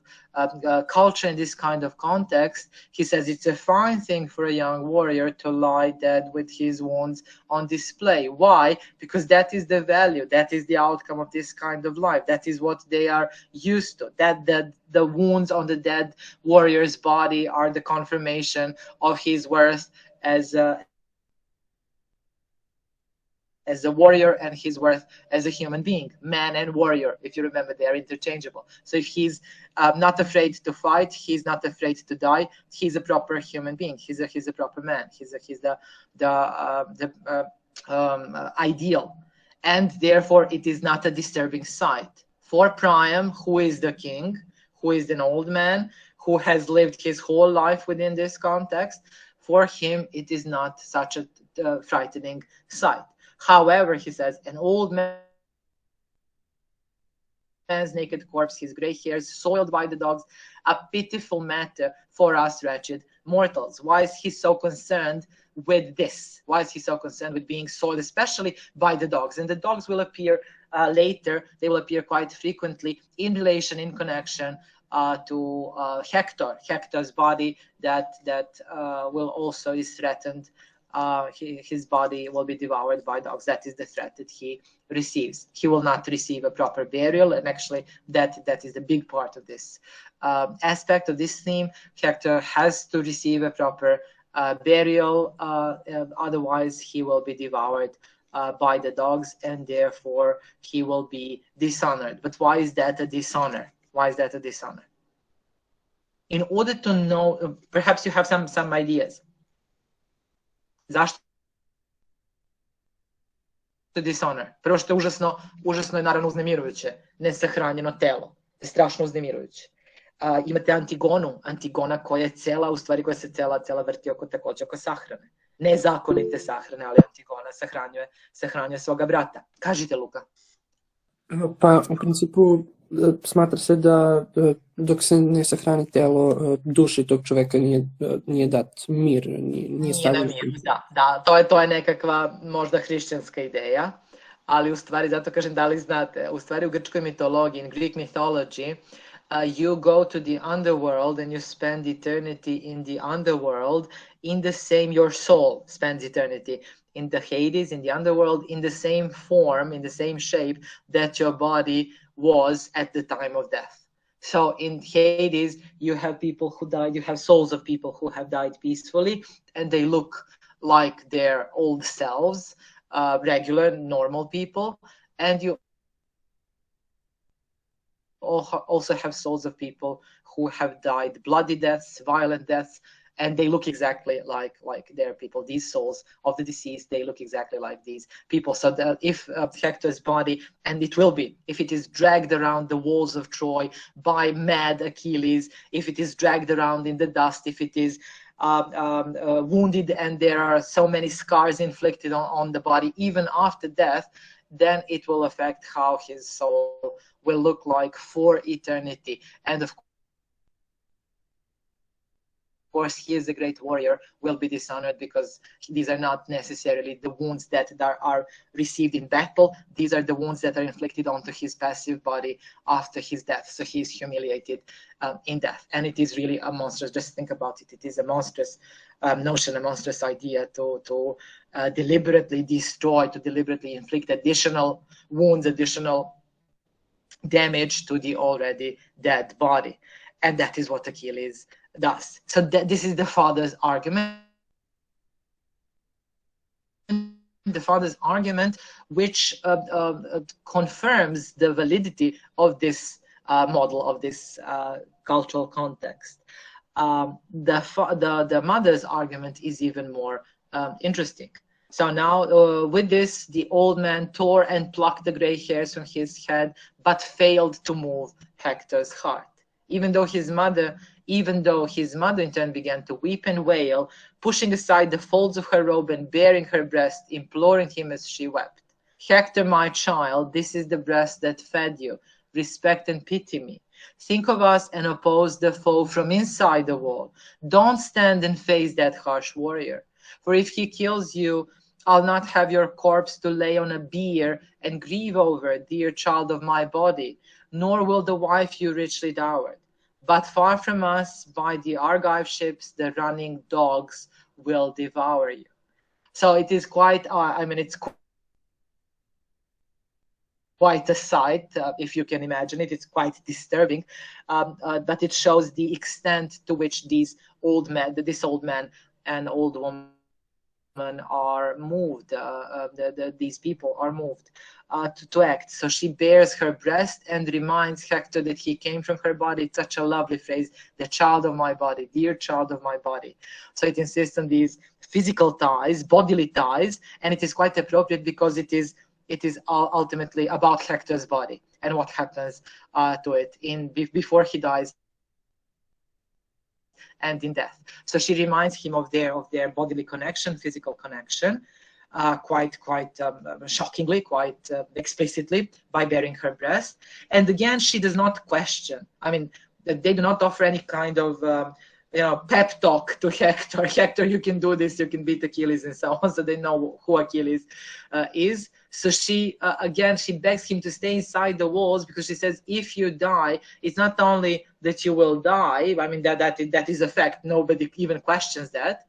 culture, in this kind of context, he says it's a fine thing for a young warrior to lie dead with his wounds on display. Why? Because that is the value, that is the outcome of this kind of life. That is what they are used to. That the wounds on the dead warrior's body are the confirmation of his worth as a warrior and his worth as a human being. Man and warrior, if you remember, they are interchangeable. So if he's not afraid to fight, he's not afraid to die, he's a proper human being. He's a proper man. He's the ideal. And therefore, it is not a disturbing sight. For Priam, who is the king, who is an old man, who has lived his whole life within this context, for him, it is not such a frightening sight. However, he says, an old man man's naked corpse, his gray hairs soiled by the dogs, a pitiful matter for us wretched mortals. Why is he so concerned with this? Why is he so concerned with being soiled, especially by the dogs? And the dogs will appear later. They will appear quite frequently in relation, in connection to Hector. Hector's body that will also is threatened. His body will be devoured by dogs. That is the threat that he receives. He will not receive a proper burial, and actually that is the big part of this aspect of this theme. Hector has to receive a proper burial, otherwise he will be devoured by the dogs, and therefore he will be dishonored. But why is that a dishonor? Why is that a dishonor? In order to know, perhaps you have some ideas. Zašto dishonor? Prvo što je užasno je naravno uznemirujuće, nesahranjeno telo. Je strašno uznemirujuće. Imate Antigona koja je cela, u stvari koja se cela vrti takođe oko sahrane. Nezakonite sahrane, ali Antigona sahranjuje svoga brata. Kažite, Luka. Pa, u principu, smatra se da dok se ne sahrani telo, duši tog čoveka nije dat mir, nije stavljen. Da, to je nekakva možda hrišćanska ideja, ali u stvari, zato kažem, da li znate, u stvari u grčkoj mitologiji, in Greek mythology, you go to the underworld and you spend eternity in the underworld in the same, your soul spends eternity in the Hades, in the underworld, in the same form, in the same shape that your body was at the time of death. So in Hades, you have people who died, you have souls of people who have died peacefully, and they look like their old selves, regular, normal people. And you also have souls of people who have died bloody deaths, violent deaths, and they look exactly like their people. These souls of the deceased, they look exactly like these people. So that if Hector's body, and it will be, if it is dragged around the walls of Troy by mad Achilles, if it is dragged around in the dust, if it is wounded and there are so many scars inflicted on the body, even after death, then it will affect how his soul will look like for eternity. And of course, he is a great warrior, will be dishonored because these are not necessarily the wounds that are received in battle. These are the wounds that are inflicted onto his passive body after his death. So he is humiliated in death. And it is really a monstrous, just think about it. It is a monstrous notion, a monstrous idea to deliberately destroy, to deliberately inflict additional wounds, additional damage to the already dead body. And that is what Achilles does. So this is the father's argument. The father's argument, which confirms the validity of this model, of this cultural context. The mother's argument is even more interesting. So now with this, the old man tore and plucked the gray hairs from his head, but failed to move Hector's heart. Even though his mother in turn began to weep and wail, pushing aside the folds of her robe and baring her breast, imploring him as she wept. Hector, my child, this is the breast that fed you. Respect and pity me. Think of us and oppose the foe from inside the wall. Don't stand and face that harsh warrior. For if he kills you, I'll not have your corpse to lay on a bier and grieve over, dear child of my body, nor will the wife you richly dowered. But far from us, by the Argive ships, the running dogs will devour you. So it is quite, it's quite a sight, if you can imagine it. It's quite disturbing, but it shows the extent to which this old man and old woman are moved, these people are moved to act. So she bares her breast and reminds Hector that he came from her body. It's such a lovely phrase, the child of my body, dear child of my body. So it insists on these physical ties, bodily ties, and it is quite appropriate because it is ultimately about Hector's body and what happens to it before he dies and in death. So she reminds him of their bodily connection, physical connection, quite shockingly, quite explicitly, by bearing her breast. And again, she does not question. I mean, they do not offer any kind of pep talk to Hector. Hector, you can do this, you can beat Achilles, and so on. So they know who Achilles is. So she, again, she begs him to stay inside the walls, because she says, if you die, it's not only that you will die. I mean, that is a fact. Nobody even questions that.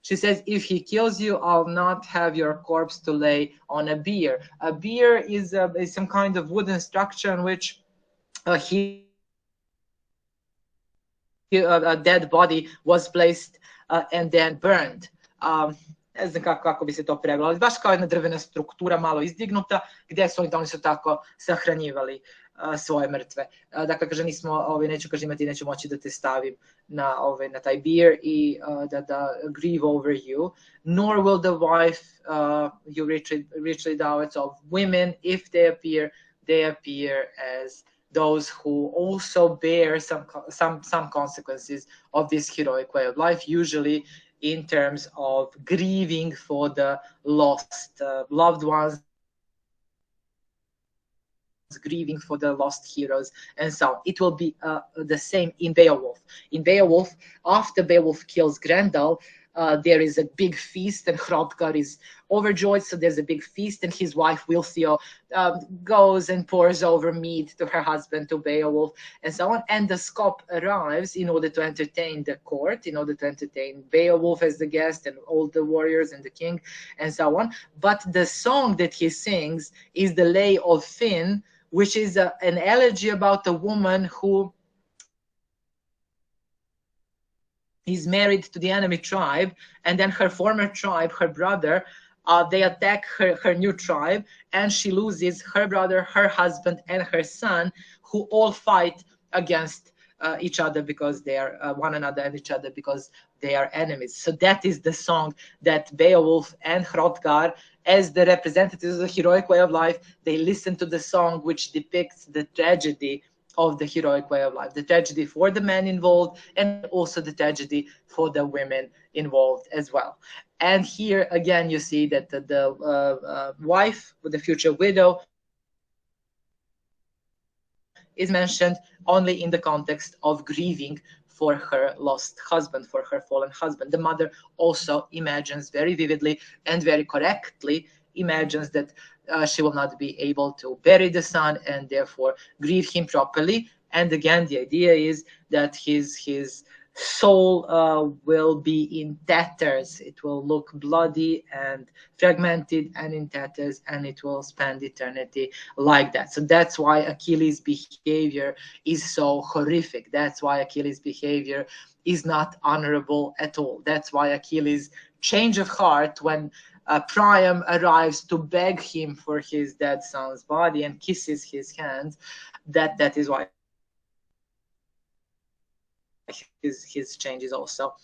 She says, if he kills you, I'll not have your corpse to lay on a bier. A bier is some kind of wooden structure in which a dead body was placed and then burned. Ne znam kako bi se to prevelo, ali baš kao jedna drvena struktura malo izdignuta, gdje su oni su tako sahranjivali svoje mrtve. Dakle, kaže, neću moći da te stavim na taj bier i da grieve over you, nor will the wife you richly dowets of women, if they appear as those who also bear some consequences of this heroic way of life, usually in terms of grieving for the lost loved ones, grieving for the lost heroes, and so on. It will be the same in Beowulf. In Beowulf, after Beowulf kills Grendel, there is a big feast, and Hrothgar is overjoyed, so there's a big feast, and his wife Wilthio goes and pours over mead to her husband, to Beowulf, and so on. And the Scop arrives in order to entertain the court, in order to entertain Beowulf as the guest, and all the warriors and the king, and so on. But the song that he sings is the Lay of Finn, which is an elegy about a woman who is married to the enemy tribe, and then her former tribe, her brother, they attack her new tribe, and she loses her brother, her husband, and her son, who all fight against each other because they are one another and each other because they are enemies. So that is the song that Beowulf and Hrothgar, as the representatives of the heroic way of life, they listen to the song which depicts the tragedy of the heroic way of life, the tragedy for the men involved, and also the tragedy for the women involved as well. And here again, you see that the wife, the future widow, is mentioned only in the context of grieving for her lost husband, for her fallen husband. The mother also imagines very vividly and very correctly imagines that she will not be able to bury the son and therefore grieve him properly. And again, the idea is that his soul will be in tatters. It will look bloody and fragmented and in tatters, and it will spend eternity like that. So that's why Achilles' behavior is so horrific. That's why Achilles' behavior is not honorable at all. That's why Achilles' change of heart when Priam arrives to beg him for his dead son's body and kisses his hands, that is why his change is also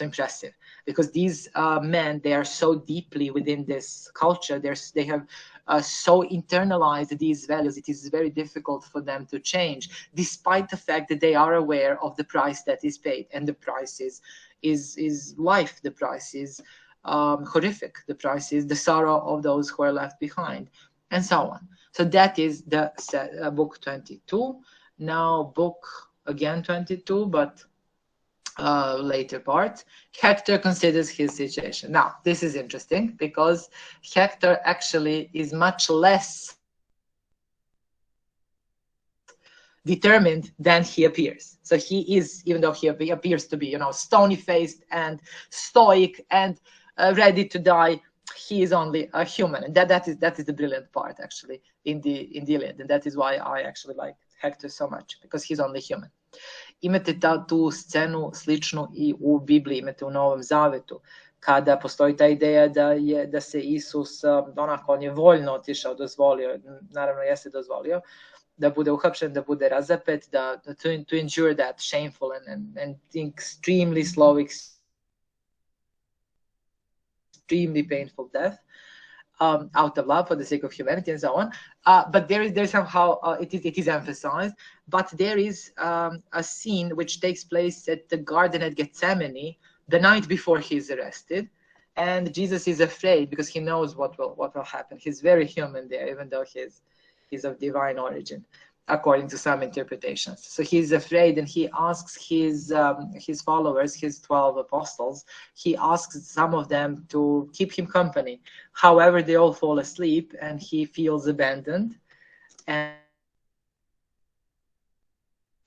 impressive, because these men, they are so deeply within this culture, they have so internalized these values. It is very difficult for them to change, despite the fact that they are aware of the price that is paid, and the price is life. The price is horrific. The price is the sorrow of those who are left behind, and so on. So that is the book 22. Now book again 22, but later part. Hector considers his situation. Now this is interesting, because Hector actually is much less determined than he appears. So he is, even though he appears to be, stony-faced and stoic and ready to die, he is only a human, and that is the brilliant part actually in the Iliad, and that is why I actually like Hector so much, because he's only human. Imate tu scenu sličnu i u Bibliji, imate u Novom Zavetu, kada postoji ta ideja da se Isus, on je voljno otišao, dozvolio, naravno jeste dozvolio, da bude uhapšen, da bude razapet, to endure that shameful and extremely slow, extremely painful death, out of love for the sake of humanity, and so on. But there's somehow it is emphasized. But there is a scene which takes place at the garden at Gethsemane the night before he's arrested, And Jesus is afraid because he knows what will happen. He's very human there, even though he's of divine origin, according to some interpretations. So he's afraid, and he asks his followers, his 12 apostles, he asks some of them to keep him company. However, they all fall asleep, and he feels abandoned.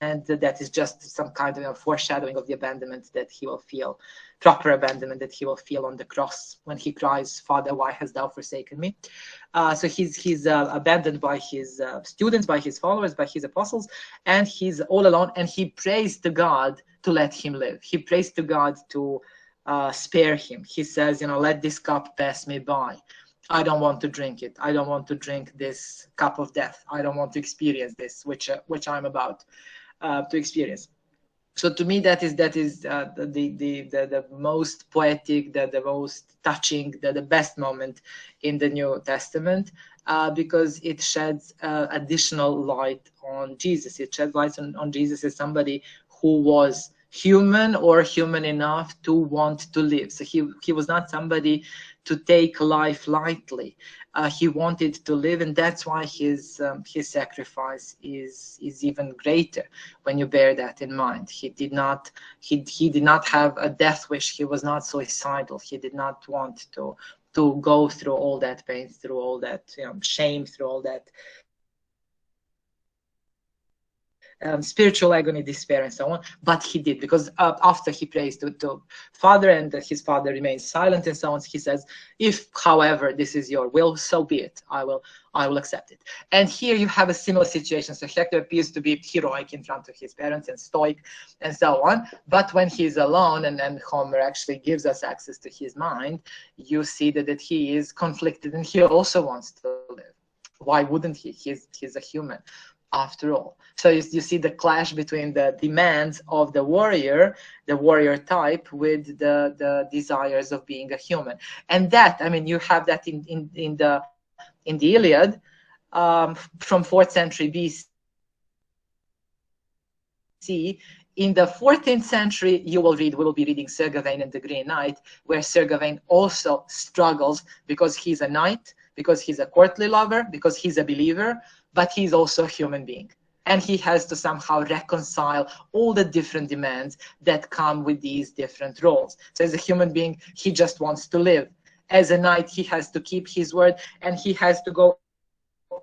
And that is just some kind of foreshadowing of the abandonment that he will feel, proper abandonment that he will feel on the cross when he cries, "Father, why hast thou forsaken me?" So he's abandoned by his students, by his followers, by his apostles, and he's all alone. And he prays to God to let him live. He prays to God to spare him. He says, let this cup pass me by. I don't want to drink it. I don't want to drink this cup of death. I don't want to experience this, which I'm about to experience. So to me, that is the most poetic, the most touching, the best moment in the New Testament, because it sheds additional light on Jesus. It sheds light on Jesus as somebody who was human, or human enough to want to live. So he was not somebody to take life lightly. He wanted to live, and that's why his sacrifice is even greater when you bear that in mind. He did not have a death wish. He was not suicidal. He did not want to go through all that pain, through all that shame, through all that spiritual agony, despair, and so on. But he did, because after he prays to Father, and his Father remains silent and so on, he says, "If, however, this is your will, so be it. I will accept it." And here you have a similar situation. So Hector appears to be heroic in front of his parents and stoic and so on. But when he's alone, and Homer actually gives us access to his mind, you see that he is conflicted, and he also wants to live. Why wouldn't he? He's a human, after all. So you see the clash between the demands of the warrior type, with the desires of being a human. And that, you have that in the Iliad, from 4th century BC. In the 14th century, we will be reading Sir Gawain and the Green Knight, where Sir Gawain also struggles, because he's a knight, because he's a courtly lover, because he's a believer, but he's also a human being. And he has to somehow reconcile all the different demands that come with these different roles. So as a human being, he just wants to live. As a knight, he has to keep his word, and he has to go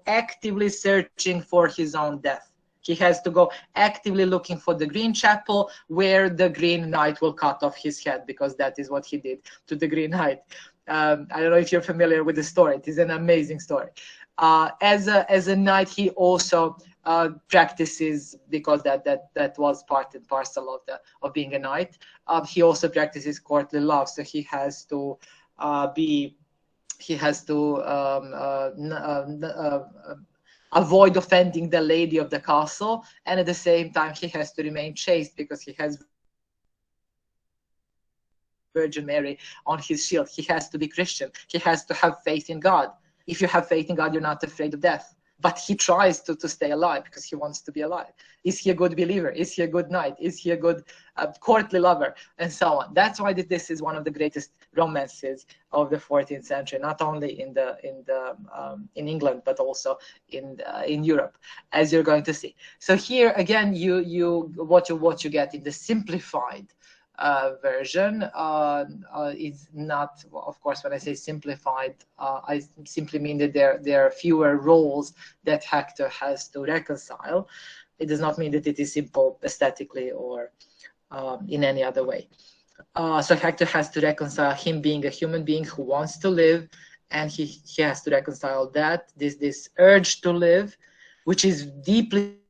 actively searching for his own death. He has to go actively looking for the Green Chapel, where the Green Knight will cut off his head, because that is what he did to the Green Knight. I don't know if you're familiar with the story. It is an amazing story. As a knight, he also practices, because that was part and parcel of being a knight. He also practices courtly love, so he has to avoid offending the lady of the castle, and at the same time he has to remain chaste, because he has Virgin Mary on his shield. He has to be Christian. He has to have faith in God. If you have faith in God, you're not afraid of death. But he tries to stay alive, because he wants to be alive. Is he a good believer? Is he a good knight? Is he a good courtly lover? And so on. That's why this is one of the greatest romances of the 14th century, not only in England, but also in Europe, as you're going to see. So here again, what you get in the simplified version is not, of course, when I say simplified, I simply mean that there are fewer roles that Hector has to reconcile. It does not mean that it is simple aesthetically or in any other way. So Hector has to reconcile him being a human being who wants to live, and he has to reconcile that this urge to live, which is deeply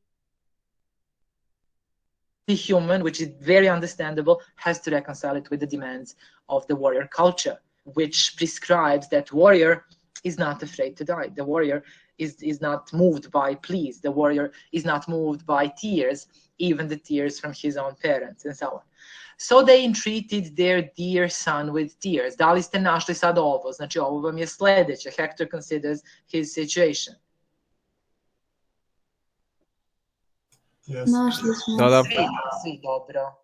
human, which is very understandable, has to reconcile it with the demands of the warrior culture, which prescribes that warrior is not afraid to die. The warrior is not moved by pleas. The warrior is not moved by tears, even the tears from his own parents, and so on. So they entreated their dear son with tears. Da li ste našli sad ovo? Znači, ovo vam je sledeće. Hector considers his situation. Yes. Našli smo. Da. Svi,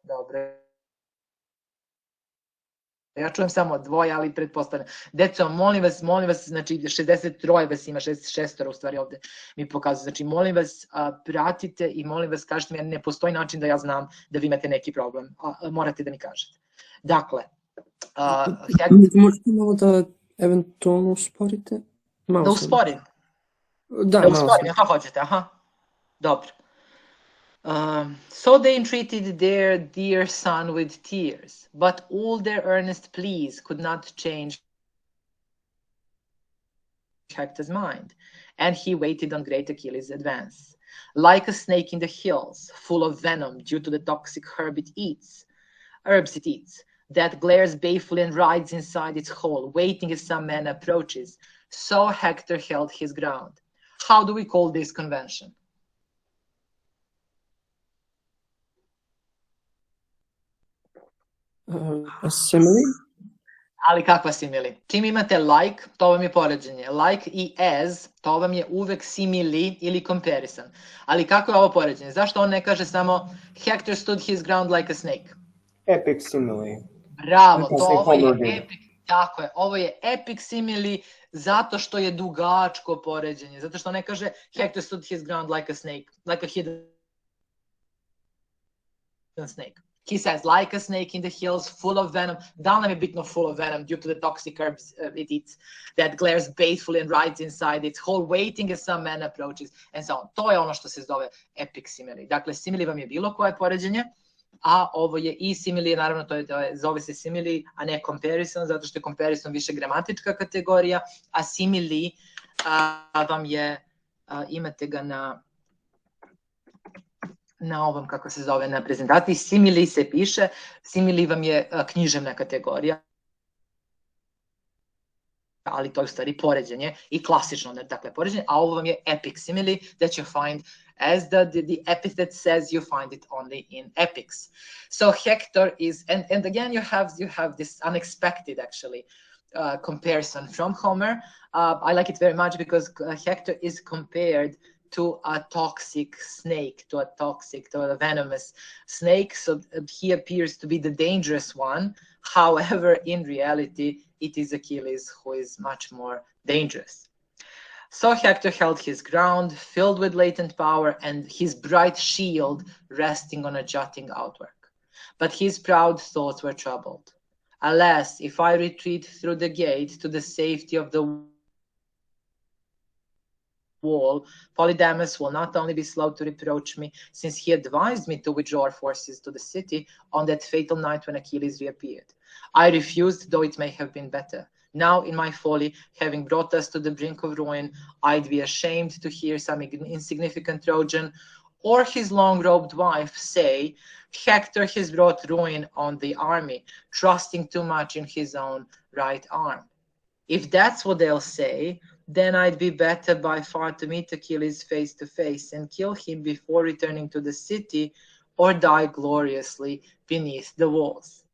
dobro. Ja čujem samo dvoje, ali pretpostavljam. Deco, molim vas, znači 63 vas ima, 66 u stvari ovde mi pokazuje. Znači, molim vas, pratite i molim vas, kažete mi, ne postoji način da ja znam da vi imate neki problem. Morate da mi kažete. Dakle, možete malo da eventualno usporite? Da usporim? Da usporim, kako hoćete, aha. Dobro. So they entreated their dear son with tears, but all their earnest pleas could not change Hector's mind, and he waited on great Achilles' advance. Like a snake in the hills, full of venom due to the toxic herbs it eats, that glares balefully and rides inside its hole, waiting as some man approaches, so Hector held his ground. How do we call this convention? A simile? Ali kakva simili? Čim imate like, to vam je poređenje. Like i as, to vam je uvek simili ili comparison. Ali kako je ovo poređenje? Zašto on ne kaže samo Hector stood his ground like a snake? Epic simile. Bravo, to ovo je epic. Tako je, ovo je epic simili zato što je dugačko poređenje. Zato što ne kaže Hector stood his ground like a snake, like a hidden snake. He says, like a snake in the hills, full of venom. Da li nam je bitno full of venom due to the toxic herbs it eats, that glares balefully and rides inside its hole, waiting as some man approaches, and so on. To je ono što se zove epic simile. Dakle, simili vam je bilo koje poređenje, a ovo je i simili, naravno, zove se simili, a ne comparison, zato što je comparison više gramatička kategorija, a simili vam je, imate ga na ovom, kako se zove, na prezentaciji. Simili se piše, simili vam je književna kategorija, ali to je u stvari poređenje i klasično, dakle, poređenje, a ovo vam je epic simile that you find, as the epithet says, you find it only in epics. So Hector is, and again you have this unexpected, actually, comparison from Homer. I like it very much because Hector is compared to a toxic snake, to a venomous snake. So he appears to be the dangerous one. However, in reality, it is Achilles who is much more dangerous. So Hector held his ground, filled with latent power, and his bright shield resting on a jutting outwork. But his proud thoughts were troubled. Alas, if I retreat through the gate to the safety of the wall, Polydamas will not only be slow to reproach me, since he advised me to withdraw our forces to the city on that fatal night when Achilles reappeared. I refused, though it may have been better. Now, in my folly, having brought us to the brink of ruin, I'd be ashamed to hear some insignificant Trojan or his long-robed wife say, Hector has brought ruin on the army, trusting too much in his own right arm. If that's what they'll say, then I'd be better by far to meet Achilles face to face and kill him before returning to the city, or die gloriously beneath the walls.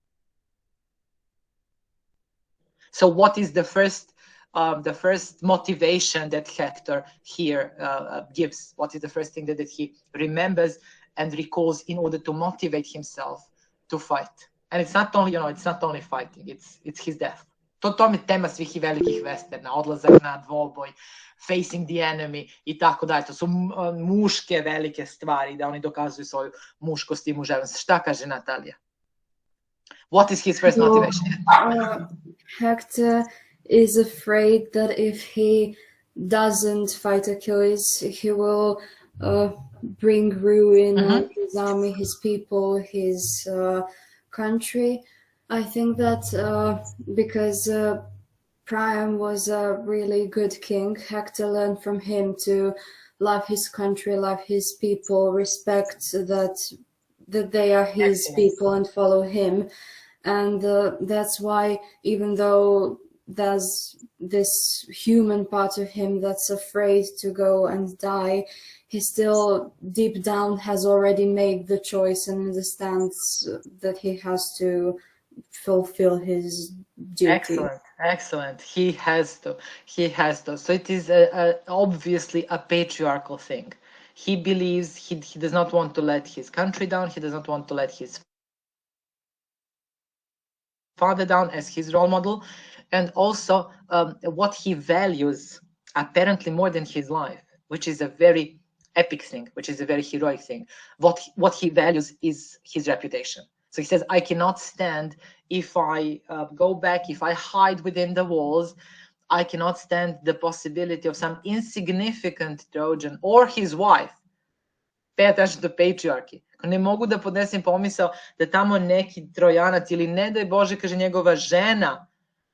So what is the first motivation that Hector here gives? What is the first thing that he remembers and recalls in order to motivate himself to fight? And it's not only, it's not only fighting, it's his death. To je tema svih i velikih westerna, odlazak na dvoboj, facing the enemy i tako dalje. To su muške velike stvari, da oni dokazuju svoju muškost i muževnost. Šta kaže Natalija? What is his first motivation? Hector is afraid that if he doesn't fight Achilles, he will bring ruin on his army, his people, his country. I think that because Priam was a really good king, Hector learned from him to love his country, love his people, respect that they are his people and follow him. And that's why, even though there's this human part of him that's afraid to go and die, he still deep down has already made the choice and understands that he has to fulfill his duty. Excellent. He has to. So it is obviously a patriarchal thing. He believes he does not want to let his country down. He does not want to let his father down as his role model, and also what he values apparently more than his life, which is a very epic thing, which is a very heroic thing. What he values is his reputation. So he says, I cannot stand if I go back, if I hide within the walls, I cannot stand the possibility of some insignificant Trojan or his wife. Pay attention to patriarchy. Ne mogu da podnesem pomisao da tamo neki Trojanac ili ne daj Bože, kaže njegova žena,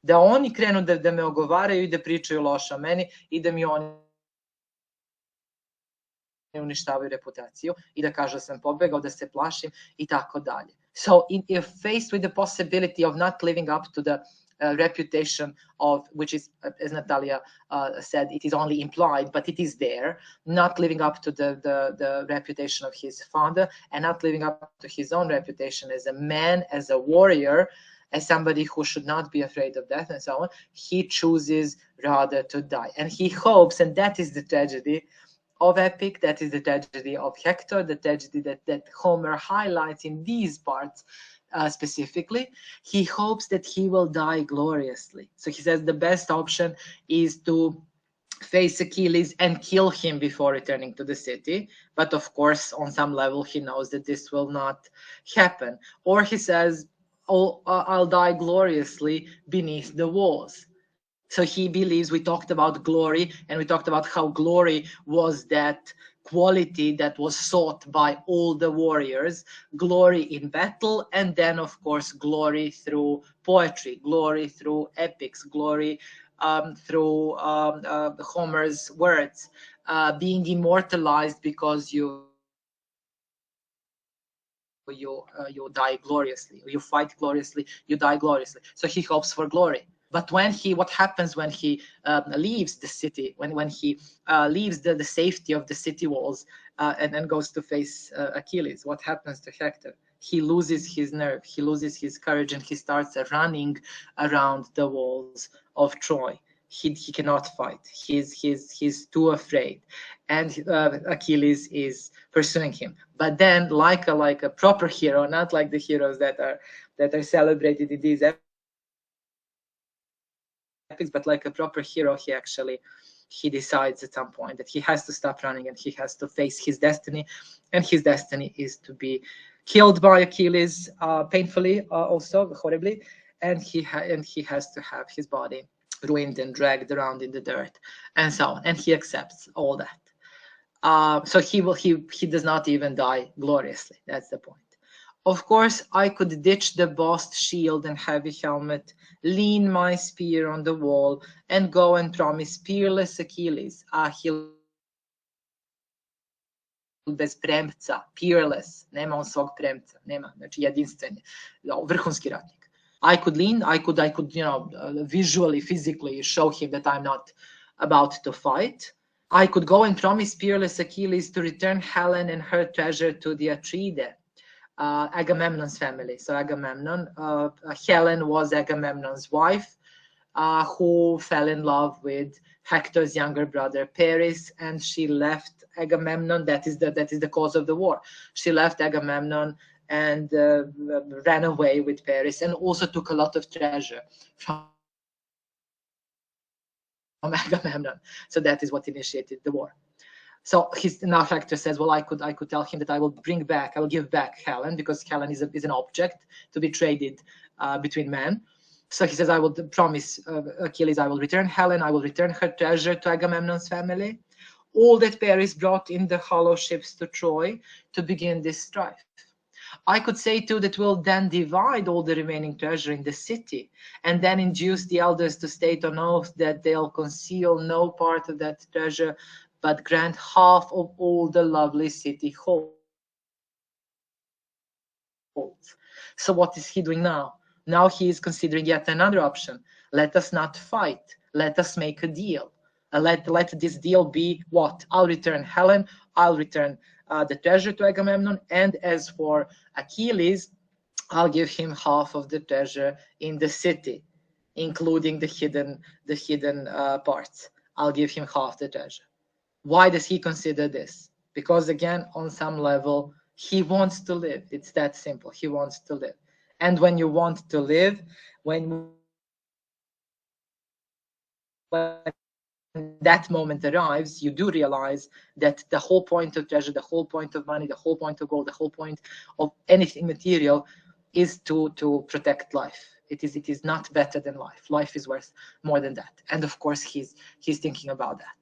da oni krenu da me ogovaraju i da pričaju loše o meni i da mi oni uništavaju reputaciju i da kažu da sam pobegao, da se plašim i tako dalje. So if faced with the possibility of not living up to the reputation of, which is, as Natalija said, it is only implied, but it is there, not living up to the reputation of his father and not living up to his own reputation as a man, as a warrior, as somebody who should not be afraid of death and so on, he chooses rather to die. And he hopes, and that is the tragedy of epic, that is the tragedy of Hector, the tragedy that Homer highlights in these parts specifically. He hopes that he will die gloriously. So he says the best option is to face Achilles and kill him before returning to the city. But of course, on some level, he knows that this will not happen. Or he says, oh, I'll die gloriously beneath the walls. So he believes, we talked about glory, and we talked about how glory was that quality that was sought by all the warriors, glory in battle, and then, of course, glory through poetry, glory through epics, glory through Homer's words, being immortalized because you die gloriously, you fight gloriously, you die gloriously. So he hopes for glory. But what happens when he leaves the city, when he leaves the safety of the city walls and then goes to face Achilles? What happens to Hector? He loses his nerve, he loses his courage, and he starts running around the walls of Troy. He cannot fight. He's too afraid, and Achilles is pursuing him. But then, like a proper hero, not like the heroes that are celebrated in these epics, but like a proper hero, he decides at some point that he has to stop running and he has to face his destiny, and his destiny is to be killed by Achilles, painfully, also horribly, and he has to have his body ruined and dragged around in the dirt, and so on. And he accepts all that. So he does not even die gloriously. That's the point. Of course, I could ditch the bossed shield and heavy helmet, lean my spear on the wall, and go and promise peerless Achilles. He'll bez premca, peerless, nema on svog premca, nema, znači jedinstven, vrhunski ratnik. I could lean, I could, visually, physically show him that I'm not about to fight. I could go and promise peerless Achilles to return Helen and her treasure to the Atridae, Agamemnon's family. So Agamemnon, Helen was Agamemnon's wife, who fell in love with Hector's younger brother Paris, and she left Agamemnon. That is the cause of the war. She left Agamemnon and ran away with Paris, and also took a lot of treasure from Agamemnon. So that is what initiated the war. So now Hector says, well, I could tell him that I will give back Helen, because Helen is an object to be traded between men. So he says, I will promise Achilles, I will return Helen, I will return her treasure to Agamemnon's family, all that Paris brought in the hollow ships to Troy to begin this strife. I could say too that we'll then divide all the remaining treasure in the city, and then induce the elders to state on oath that they'll conceal no part of that treasure, but grant half of all the lovely city holds. So what is he doing now? Now he is considering yet another option. Let us not fight. Let us make a deal. Let this deal be what? I'll return Helen. I'll return the treasure to Agamemnon. And as for Achilles, I'll give him half of the treasure in the city, including the hidden parts. I'll give him half the treasure. Why does he consider this? Because again, on some level, he wants to live. It's that simple. He wants to live. And when you want to live, when that moment arrives, you do realize that the whole point of treasure, the whole point of money, the whole point of gold, the whole point of anything material is to protect life. It is not better than life. Life is worth more than that. And of course, he's thinking about that.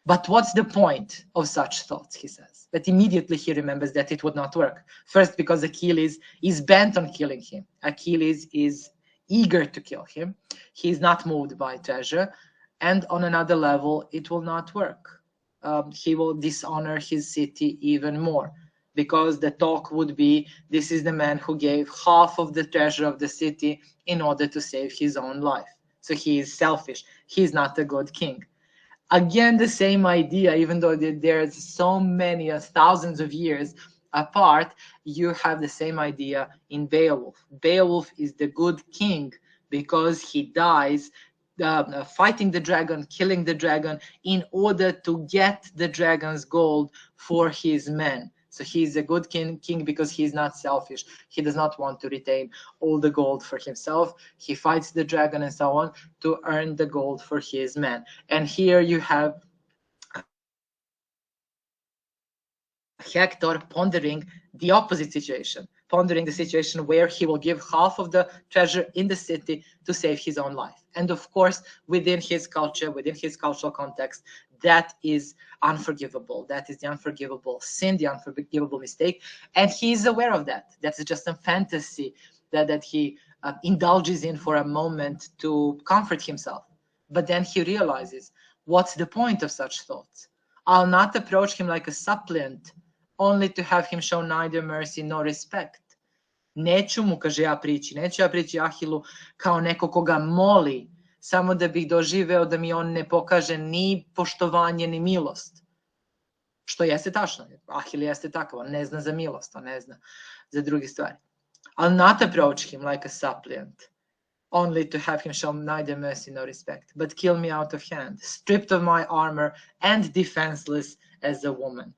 But what's the point of such thoughts, he says. But immediately he remembers that it would not work. First, because Achilles is bent on killing him. Achilles is eager to kill him. He's not moved by treasure. And on another level, it will not work. He will dishonor his city even more, because the talk would be, this is the man who gave half of the treasure of the city in order to save his own life. So he is selfish. He's not a good king. Again, the same idea, even though there's so many thousands of years apart, you have the same idea in Beowulf. Beowulf is the good king because he dies fighting the dragon, killing the dragon, in order to get the dragon's gold for his men. So he's a good king because he's not selfish. He does not want to retain all the gold for himself. He fights the dragon and so on to earn the gold for his men. And here you have Hector pondering the opposite situation, pondering the situation where he will give half of the treasure in the city to save his own life. And of course, within his culture, within his cultural context, that is unforgivable. That is the unforgivable sin, the unforgivable mistake. And he's aware of that. That's just a fantasy that he indulges in for a moment to comfort himself. But then he realizes, what's the point of such thoughts? I'll not approach him like a suppliant, only to have him show neither mercy nor respect. Neću mu, kaže, neću ja prići Ahilu kao neko koga moli, samo da bih doživeo da mi on ne pokaže ni poštovanje ni milost. Što jeste tačno. Ahil jeste takav, on ne zna za milost, on ne zna za druge stvari. I'll not approach him like a suppliant, only to have him show neither mercy nor respect, but kill me out of hand, stripped of my armor and defenseless as a woman.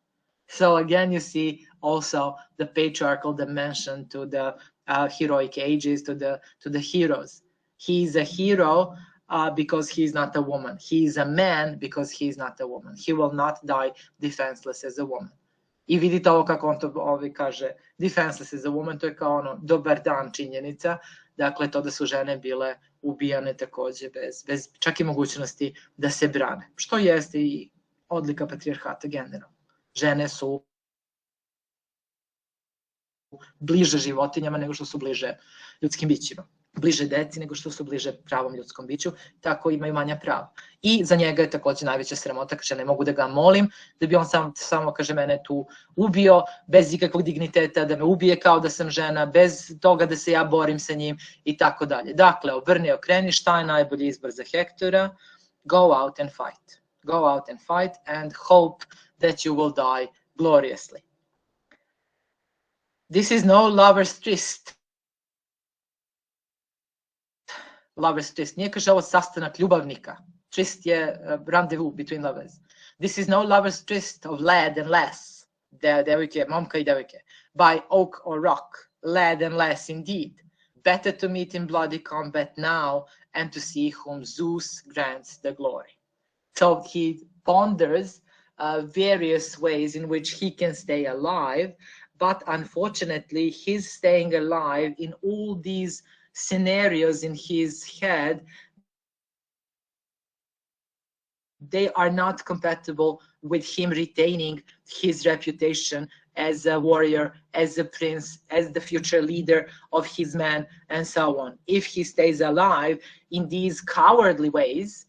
So again, you see also the patriarchal dimension to the heroic ages, to the heroes. He's a hero because he's not a woman. He's a man because he's not a woman. He will not die defenseless as a woman. I vidite ovo kako on to kaže, defenseless as a woman, to je kao ono, dobar dan činjenica. Dakle, to da su žene bile ubijane takođe bez čak i mogućnosti da se brane. Što jeste i odlika patrijarhata generalno. Žene su bliže životinjama nego što su bliže ljudskim bićima. Bliže deci nego što su bliže pravom ljudskom biću, tako imaju manja prava. I za njega je takođe najveća sramota, kaže, ne mogu da ga molim, da bi on samo kaže, mene tu ubio, bez ikakvog digniteta, da me ubije kao da sam žena, bez toga da se ja borim sa njim i tako dalje. Dakle, obrni, okreni, šta je najbolji izbor za Hektora? Go out and fight. Go out and fight and hope that you will die gloriously. This is no lover's tryst. Lover's tryst. Nije, kaže, ovo sastanak ljubavnika. Tryst je rendezvous between lovers. This is no lover's tryst of lad and lass. Devojke, momka i devojke. By oak or rock, lad and lass indeed. Better to meet in bloody combat now and to see whom Zeus grants the glory. So he ponders various ways in which he can stay alive, but unfortunately, his staying alive in all these scenarios in his head, they are not compatible with him retaining his reputation as a warrior, as a prince, as the future leader of his men, and so on. If he stays alive in these cowardly ways,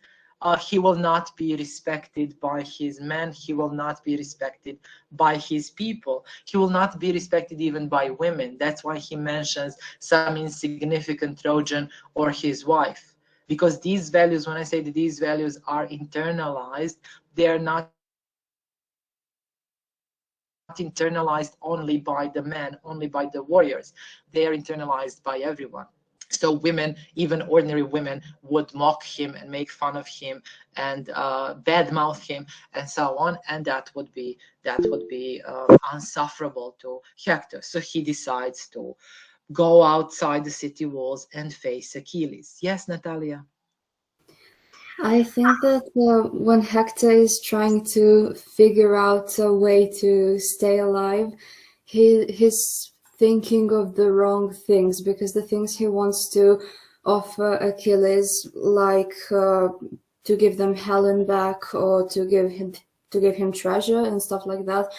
he will not be respected by his men. He will not be respected by his people. He will not be respected even by women. That's why he mentions some insignificant Trojan or his wife. Because these values, when I say that these values are internalized, they are not internalized only by the men, only by the warriors. They are internalized by everyone. So women, even ordinary women, would mock him and make fun of him and badmouth him and so on, and that would be unsufferable to Hector. So he decides to go outside the city walls and face Achilles. Yes, Natalija? I think that when Hector is trying to figure out a way to stay alive, he's thinking of the wrong things, because the things he wants to offer Achilles, like to give them Helen back, or to give him treasure and stuff like that,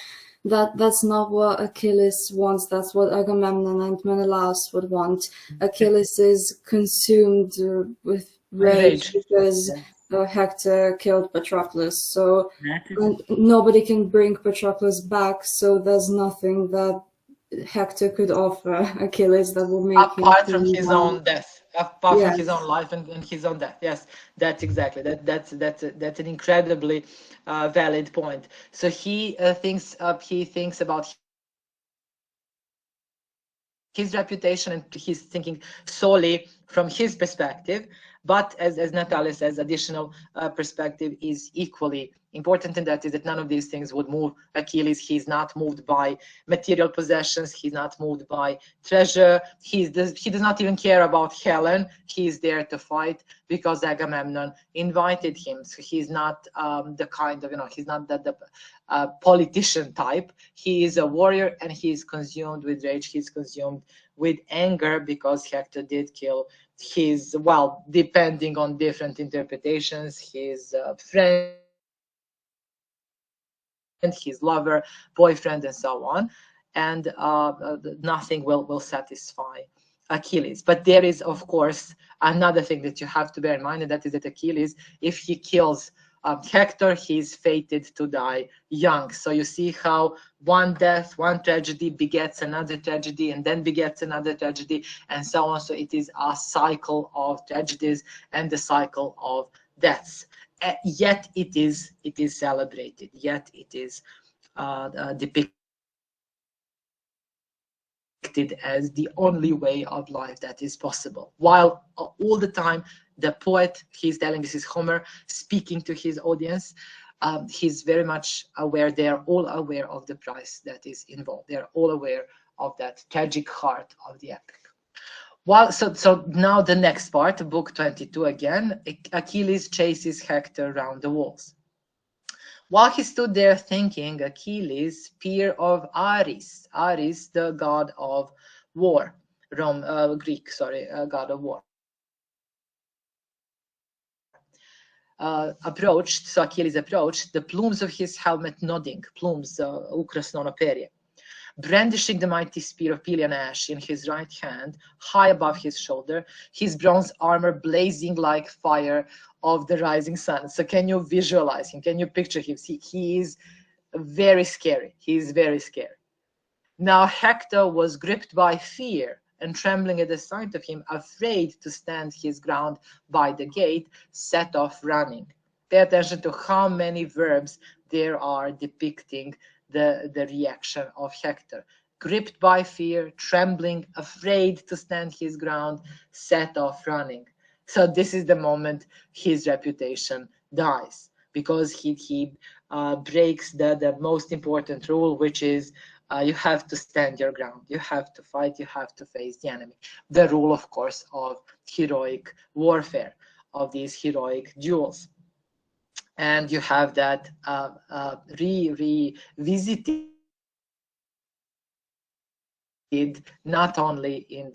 that's not what Achilles wants. That's what Agamemnon and Menelaus would want. Achilles is consumed with rage because Hector killed Patroclus. So nobody can bring Patroclus back. So there's nothing that Hector could offer Achilles that will make apart him from his own death, apart from his own life and his own death. Yes, that's exactly that's an incredibly valid point. So he thinks about his reputation, and he's thinking solely from his perspective. But as Natalija says, additional perspective is equally important, and that is that none of these things would move Achilles. He's not moved by material possessions. He's not moved by treasure. He does not even care about Helen. He's there to fight because Agamemnon invited him. So he's not the kind of, he's not the politician type. He is a warrior, and he's consumed with rage. He's consumed with anger because Hector did kill his, well, depending on different interpretations, his friend, his lover, boyfriend, and so on. And nothing will satisfy Achilles. But there is, of course, another thing that you have to bear in mind, and that is that Achilles, if he kills Hector, he's fated to die young. So you see how one death, one tragedy begets another tragedy, and then begets another tragedy, and so on. So it is a cycle of tragedies and the cycle of deaths. Yet it is celebrated. Yet it is depicted as the only way of life that is possible. While all the time, the poet, he's telling, this is Homer speaking to his audience, he's very much aware, they're all aware of the price that is involved. They're all aware of that tragic heart of the epic. Well, so now the next part, book 22 again, Achilles chases Hector around the walls. While he stood there thinking, Achilles, peer of Ares, the god of war, Greek, god of war, approached, so Achilles approached, the plumes of his helmet nodding, plumes, ukrasno ono perje, brandishing the mighty spear of Pelian ash in his right hand, high above his shoulder, his bronze armor blazing like fire of the rising sun. So can you visualize him? Can you picture him? See, he is very scary. He is very scary. Now Hector was gripped by fear and trembling at the sight of him, afraid to stand his ground by the gate, set off running. Pay attention to how many verbs there are depicting the reaction of Hector. Gripped by fear, trembling, afraid to stand his ground, set off running. So this is the moment his reputation dies, because he breaks the most important rule, which is you have to stand your ground, you have to fight, you have to face the enemy. The rule, of course, of heroic warfare, of these heroic duels. And you have that revisited not only in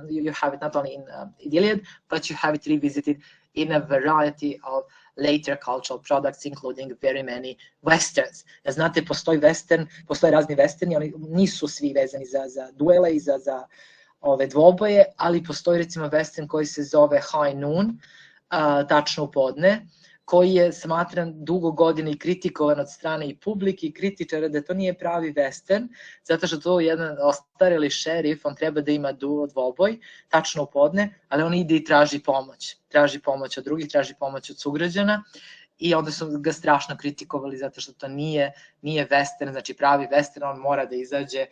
you have it not only in the Iliad, but you have it revisited in a variety of later cultural products, including very many westerns. Znate, postoje razni westerni, oni nisu svi vezani za duele i za ove dvoboje, ali postoji recimo western koji se zove High Noon, tačno u podne, koji je smatran dugo godina i kritikovan od strane i publike i kritičara da to nije pravi western, zato što to je jedan ostareli šerif, on treba da ima dvoboj, tačno u podne, ali on ide i traži pomoć od drugih, traži pomoć od sugrađana, i onda su ga strašno kritikovali zato što to nije western, znači pravi western, on mora da izađe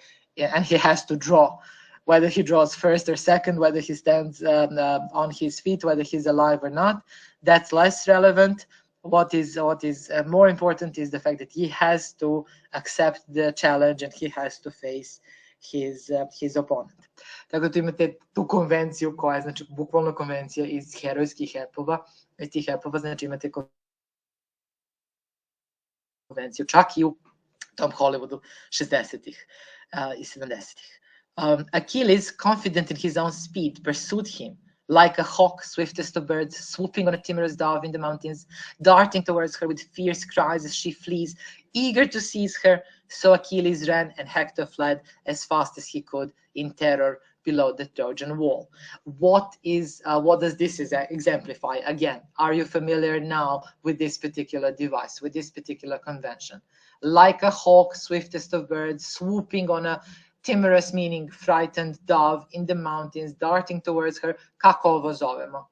and he has to draw. Whether he draws first or second, whether he stands on his feet, whether he's alive or not, that's less relevant. What is more important is the fact that he has to accept the challenge and he has to face his opponent. Tako da tu imate tu konvenciju koja je, znači, bukvalno konvencija iz herojskih epova. Iz tih epova, znači, imate konvenciju čak i u tom Hollywoodu 60-ih i 70-ih. Achilles, confident in his own speed, pursued him like a hawk, swiftest of birds, swooping on a timorous dove in the mountains, darting towards her with fierce cries as she flees, eager to seize her. So Achilles ran, and Hector fled as fast as he could in terror below the Trojan wall. What does this exemplify? Again, are you familiar now with this particular device, with this particular convention? Like a hawk, swiftest of birds, swooping on a timorous, meaning frightened dove in the mountains, darting towards her. Kako ovo zovemo?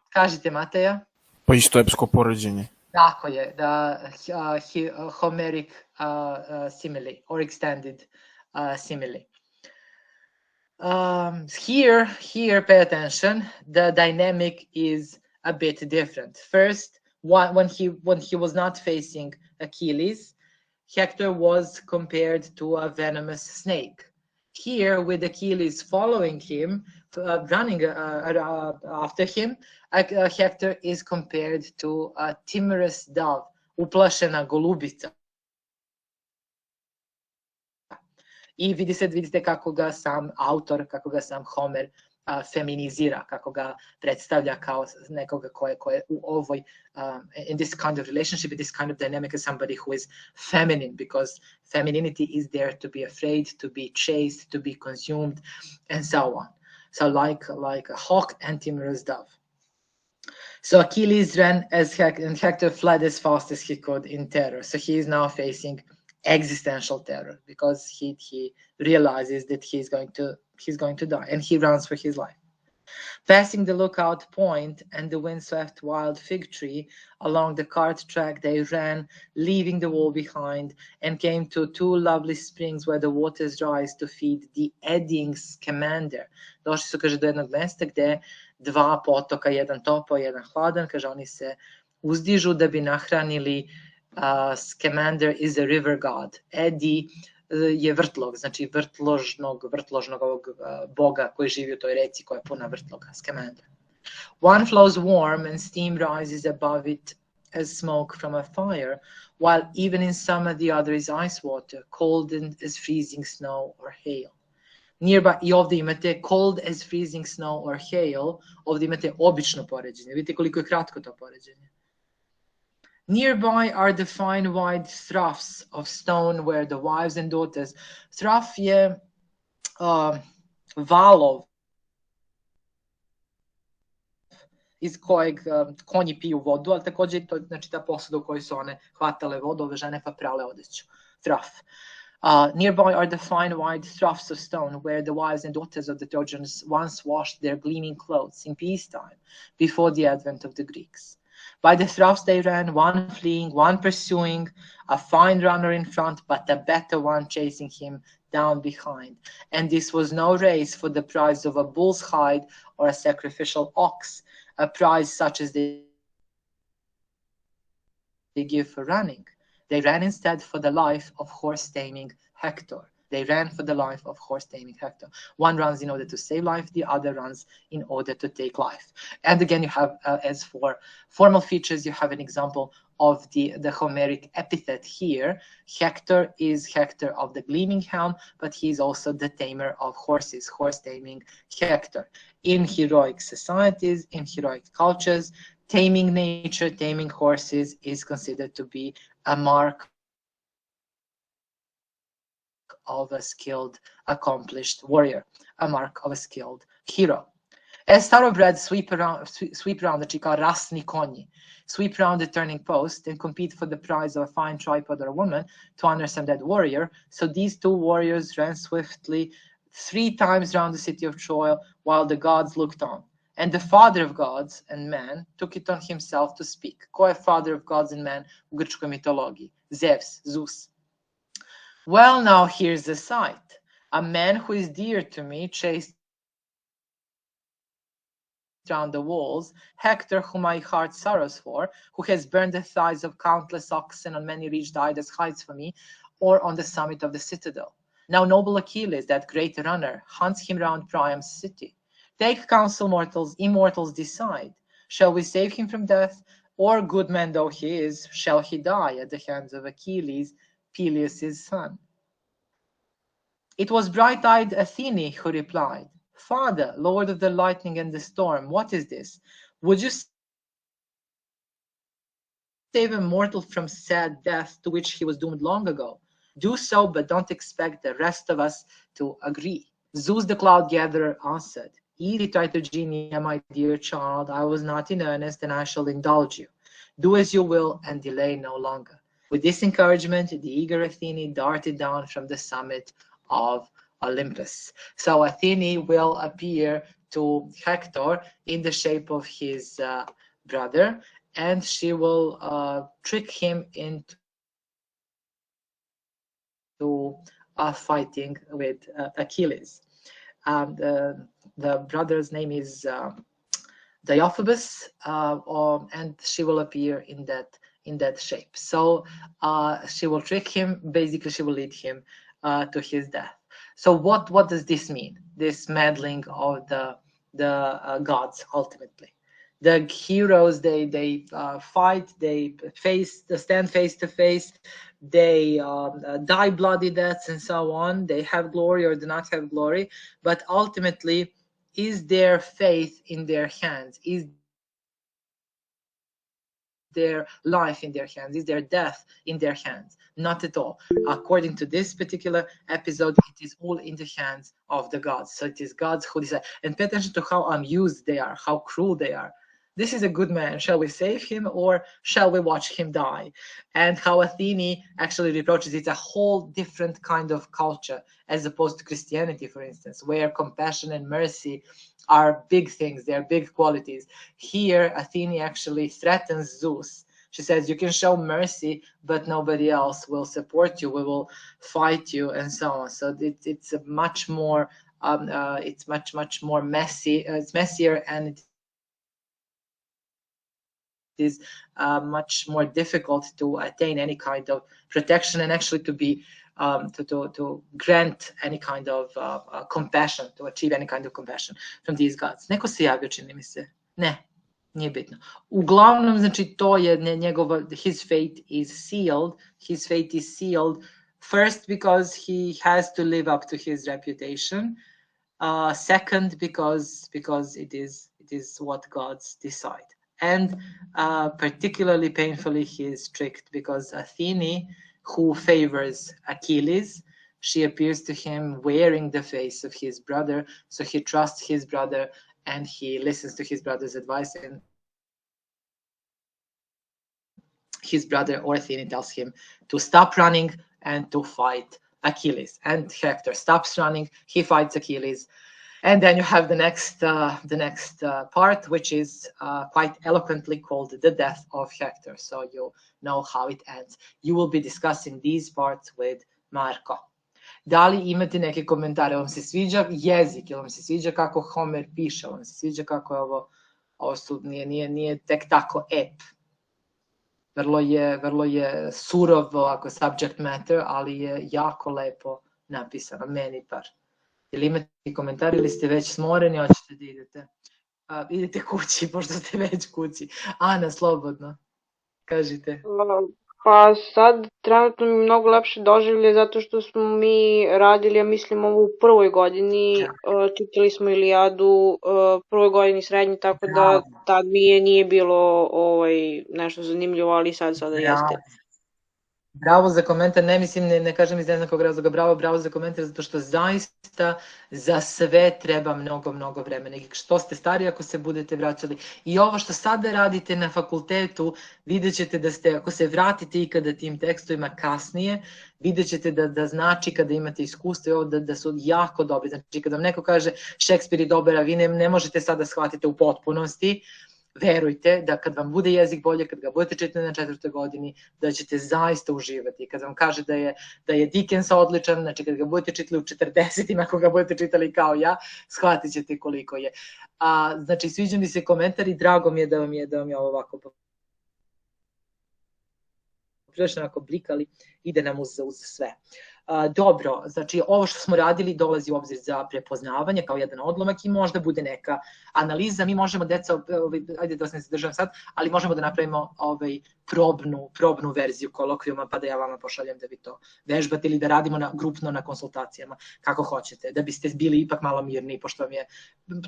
Kažite, Mateja? Pa isto epsko poređenje. Tako je, Homeric simile or extended simile. Here, pay attention. The dynamic is a bit different. First, when he was not facing Achilles, Hector was compared to a venomous snake. Here, with Achilles following him, running after him, Hector is compared to a timorous dove, uplašena golubica. I vidite kako ga sam autor, kako ga sam Homer feminizira, kako ga predstavlja kao nekoga koje u ovoj, in this kind of relationship, in this kind of dynamic, as somebody who is feminine, because femininity is there to be afraid, to be chased, to be consumed, and so on. So like a hawk and timorous dove. So Achilles ran and Hector fled as fast as he could in terror. So he is now facing existential terror because he realizes that he's going to die, and he runs for his life. Passing the lookout point and the windswept wild fig tree, along the cart track they ran, leaving the wall behind, and came to two lovely springs where the waters rise to feed the eddying scamander. Došli su, kaže, do jednog mesta gde dva potoka, jedan topao, jedan hladan, kaže, oni se uzdižu da bi nahranili. Scamander is a river god. Eddy je vrtlog, znači vrtložnog ovog boga koji živi u toj reci koja je puna vrtloga, Scamander. One flows warm and steam rises above it as smoke from a fire, while even in summer the other is ice water, cold as freezing snow or hail. Nearby, i ovdje imate cold as freezing snow or hail, ovdje imate obično poređenje. Vidite koliko je kratko to poređenje. Nearby are the fine wide troughs of stone where the wives and daughters. Trough je valov iz kojeg konji piju vodu, ali također to znači ta posuda u kojoj su one hvatale vodu, ove žene pa prale odeću. Trough. Nearby are the fine wide troughs of stone where the wives and daughters of the Trojans once washed their gleaming clothes in peacetime before the advent of the Greeks. By the troughs they ran, one fleeing, one pursuing, a fine runner in front, but a better one chasing him down behind. And this was no race for the prize of a bull's hide or a sacrificial ox, a prize such as they give for running. They ran instead for the life of horse-taming Hector. They ran for the life of horse-taming Hector. One runs in order to save life, the other runs in order to take life. And again, you have, as for formal features, you have an example of the Homeric epithet here. Hector is Hector of the gleaming helm, but he's also the tamer of horses, horse-taming Hector. In heroic societies, in heroic cultures, taming nature, taming horses is considered to be a mark of a skilled, accomplished warrior, a mark of a skilled hero. As thoroughbreds sweep around, znači kao rasni konji, sweep around the turning post and compete for the prize of a fine tripod or a woman to honor some dead warrior, so these two warriors ran swiftly 3 times round the city of Troy while the gods looked on. And the father of gods and men took it on himself to speak. Ko je father of gods and men u grčkoj mitologiji? Zeus. Well, now here's the sight. A man who is dear to me chased round the walls, Hector, whom my heart sorrows for, who has burned the thighs of countless oxen on many reached Ida's heights for me, or on the summit of the citadel. Now noble Achilles, that great runner, hunts him round Priam's city. Take counsel, mortals, immortals decide. Shall we save him from death, or good man though he is, shall he die at the hands of Achilles, Peleus' son? It was bright-eyed Athene who replied, Father, lord of the lightning and the storm, what is this? Would you save a mortal from sad death to which he was doomed long ago? Do so, but don't expect the rest of us to agree. Zeus the cloud gatherer answered, Easy, Tritogenia, my dear child, I was not in earnest, and I shall indulge you. Do as you will, and delay no longer. With this encouragement, the eager Athene darted down from the summit of Olympus. So Athene will appear to Hector in the shape of his brother, and she will trick him into fighting with Achilles. The brother's name is Deiphobus, and she will appear in that shape. So she will trick him. Basically, she will lead him to his death. So what does this mean? This meddling of the gods ultimately. The heroes they fight, they stand face to face, they die bloody deaths and so on. They have glory or do not have glory, but ultimately, is their faith in their hands? Is their life in their hands? Is their death in their hands? Not at all. According to this particular episode, it is all in the hands of the gods. So it is gods who decide. And pay attention to how amused they are, how cruel they are. This is a good man. Shall we save him, or shall we watch him die? And how Athene actually reproaches, it's a whole different kind of culture as opposed to Christianity, for instance, where compassion and mercy are big things, they're big qualities. Here, Athene actually threatens Zeus. She says, you can show mercy, but nobody else will support you. We will fight you, and so on. So it's a much more, it's much more messy. It's messier, and it is much more difficult to attain any kind of protection, and actually to be to grant any kind of compassion, to achieve any kind of compassion from these gods. Neko se javio, čini mi se. Ne, nije bitno. Uglavnom, znači, to je njegova, his fate is sealed. His fate is sealed first because he has to live up to his reputation. Second, because it is what gods decide. And particularly painfully, he is tricked because Athene, who favors Achilles, she appears to him wearing the face of his brother, so he trusts his brother and he listens to his brother's advice, and his brother or Athene tells him to stop running and to fight Achilles. And Hector stops running, he fights Achilles. And then you have the next part, which is quite eloquently called the death of Hector. So you know how it ends. You will be discussing these parts with Marko. Da li imate neke komentare? Vam se sviđa jezik? Jel vam se sviđa kako Homer piše? Vam se sviđa kako je ovo nije tek tako ep. Vrlo je surov ovako subject matter, ali je jako lepo napisano, meni par. Ili imate komentari, ili ste već smoreni, hoćete da idete? Idete kući, pošto ste već kući. Ana, slobodno, kažite. Pa sad trenutno mi mnogo lepše doživlje zato što smo mi radili, ja mislim, ovo u prvoj godini, čitali smo Ilijadu prvoj godini srednji, tako da tad mi nije bilo nešto zanimljivo, ali sada jeste. Bravo za komentar, ne mislim, ne kažem iz jednakog razloga, bravo za komentar, zato što zaista za sve treba mnogo vremena. I što ste stariji, ako se budete vraćali. I ovo što sada radite na fakultetu, vidjet ćete da ste, ako se vratite ikada tim tekstovima kasnije, vidjet ćete da znači kada imate iskustvo i ovo da su jako dobri. Znači kada vam neko kaže Šekspir je dobar, a vi ne možete sada shvatiti u potpunosti, verujte da kad vam bude jezik bolje, kad ga budete čitali na 4. godini, da ćete zaista uživati. Kad vam kaže da je Dickens odličan, znači kad ga budete čitali u 40-ima, ako ga budete čitali kao ja, shvatit ćete koliko je. Znači, sviđa mi se komentar i drago mi je da vam je ovo ovako prilično onako blikali, ide nam uz sve. Dobro, znači ovo što smo radili dolazi u obzir za prepoznavanje kao jedan odlomak i možda bude neka analiza. Mi možemo, deca, ajde da se ne zadržavam sad, ali možemo da napravimo probnu verziju kolokvijuma pa da ja vama pošaljem da vi to vežbate ili da radimo grupno na konsultacijama, kako hoćete, da biste bili ipak malo mirniji, pošto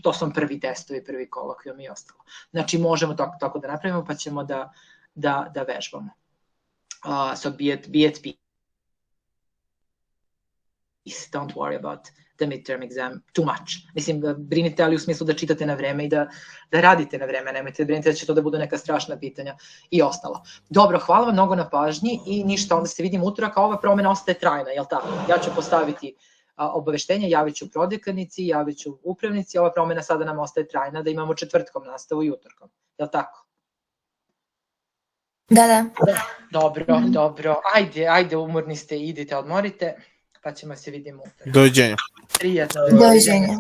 to su prvi testovi, prvi kolokvijum i ostalo. Znači možemo tako da napravimo pa ćemo da vežbamo. So be at peace. Don't worry about the midterm exam too much. Mislim, brinite, ali u smislu da čitate na vreme i da radite na vreme, nemojte da brinite da će to da budu neka strašna pitanja i ostalo. Dobro, hvala vam mnogo na pažnji i ništa, onda se vidimo utorak, a ova promena ostaje trajna, jel tako? Ja ću postaviti obaveštenje, javit ću prodekanici, javit ću upravnici, ova promena sada nam ostaje trajna da imamo četvrtkom nastavu i utorkom, jel tako? Da. Dobro. Ajde, umorni ste, idite, odmorite, pa ćemo se vidimo utorak. Doviđenja. Prijatno. Doviđenja.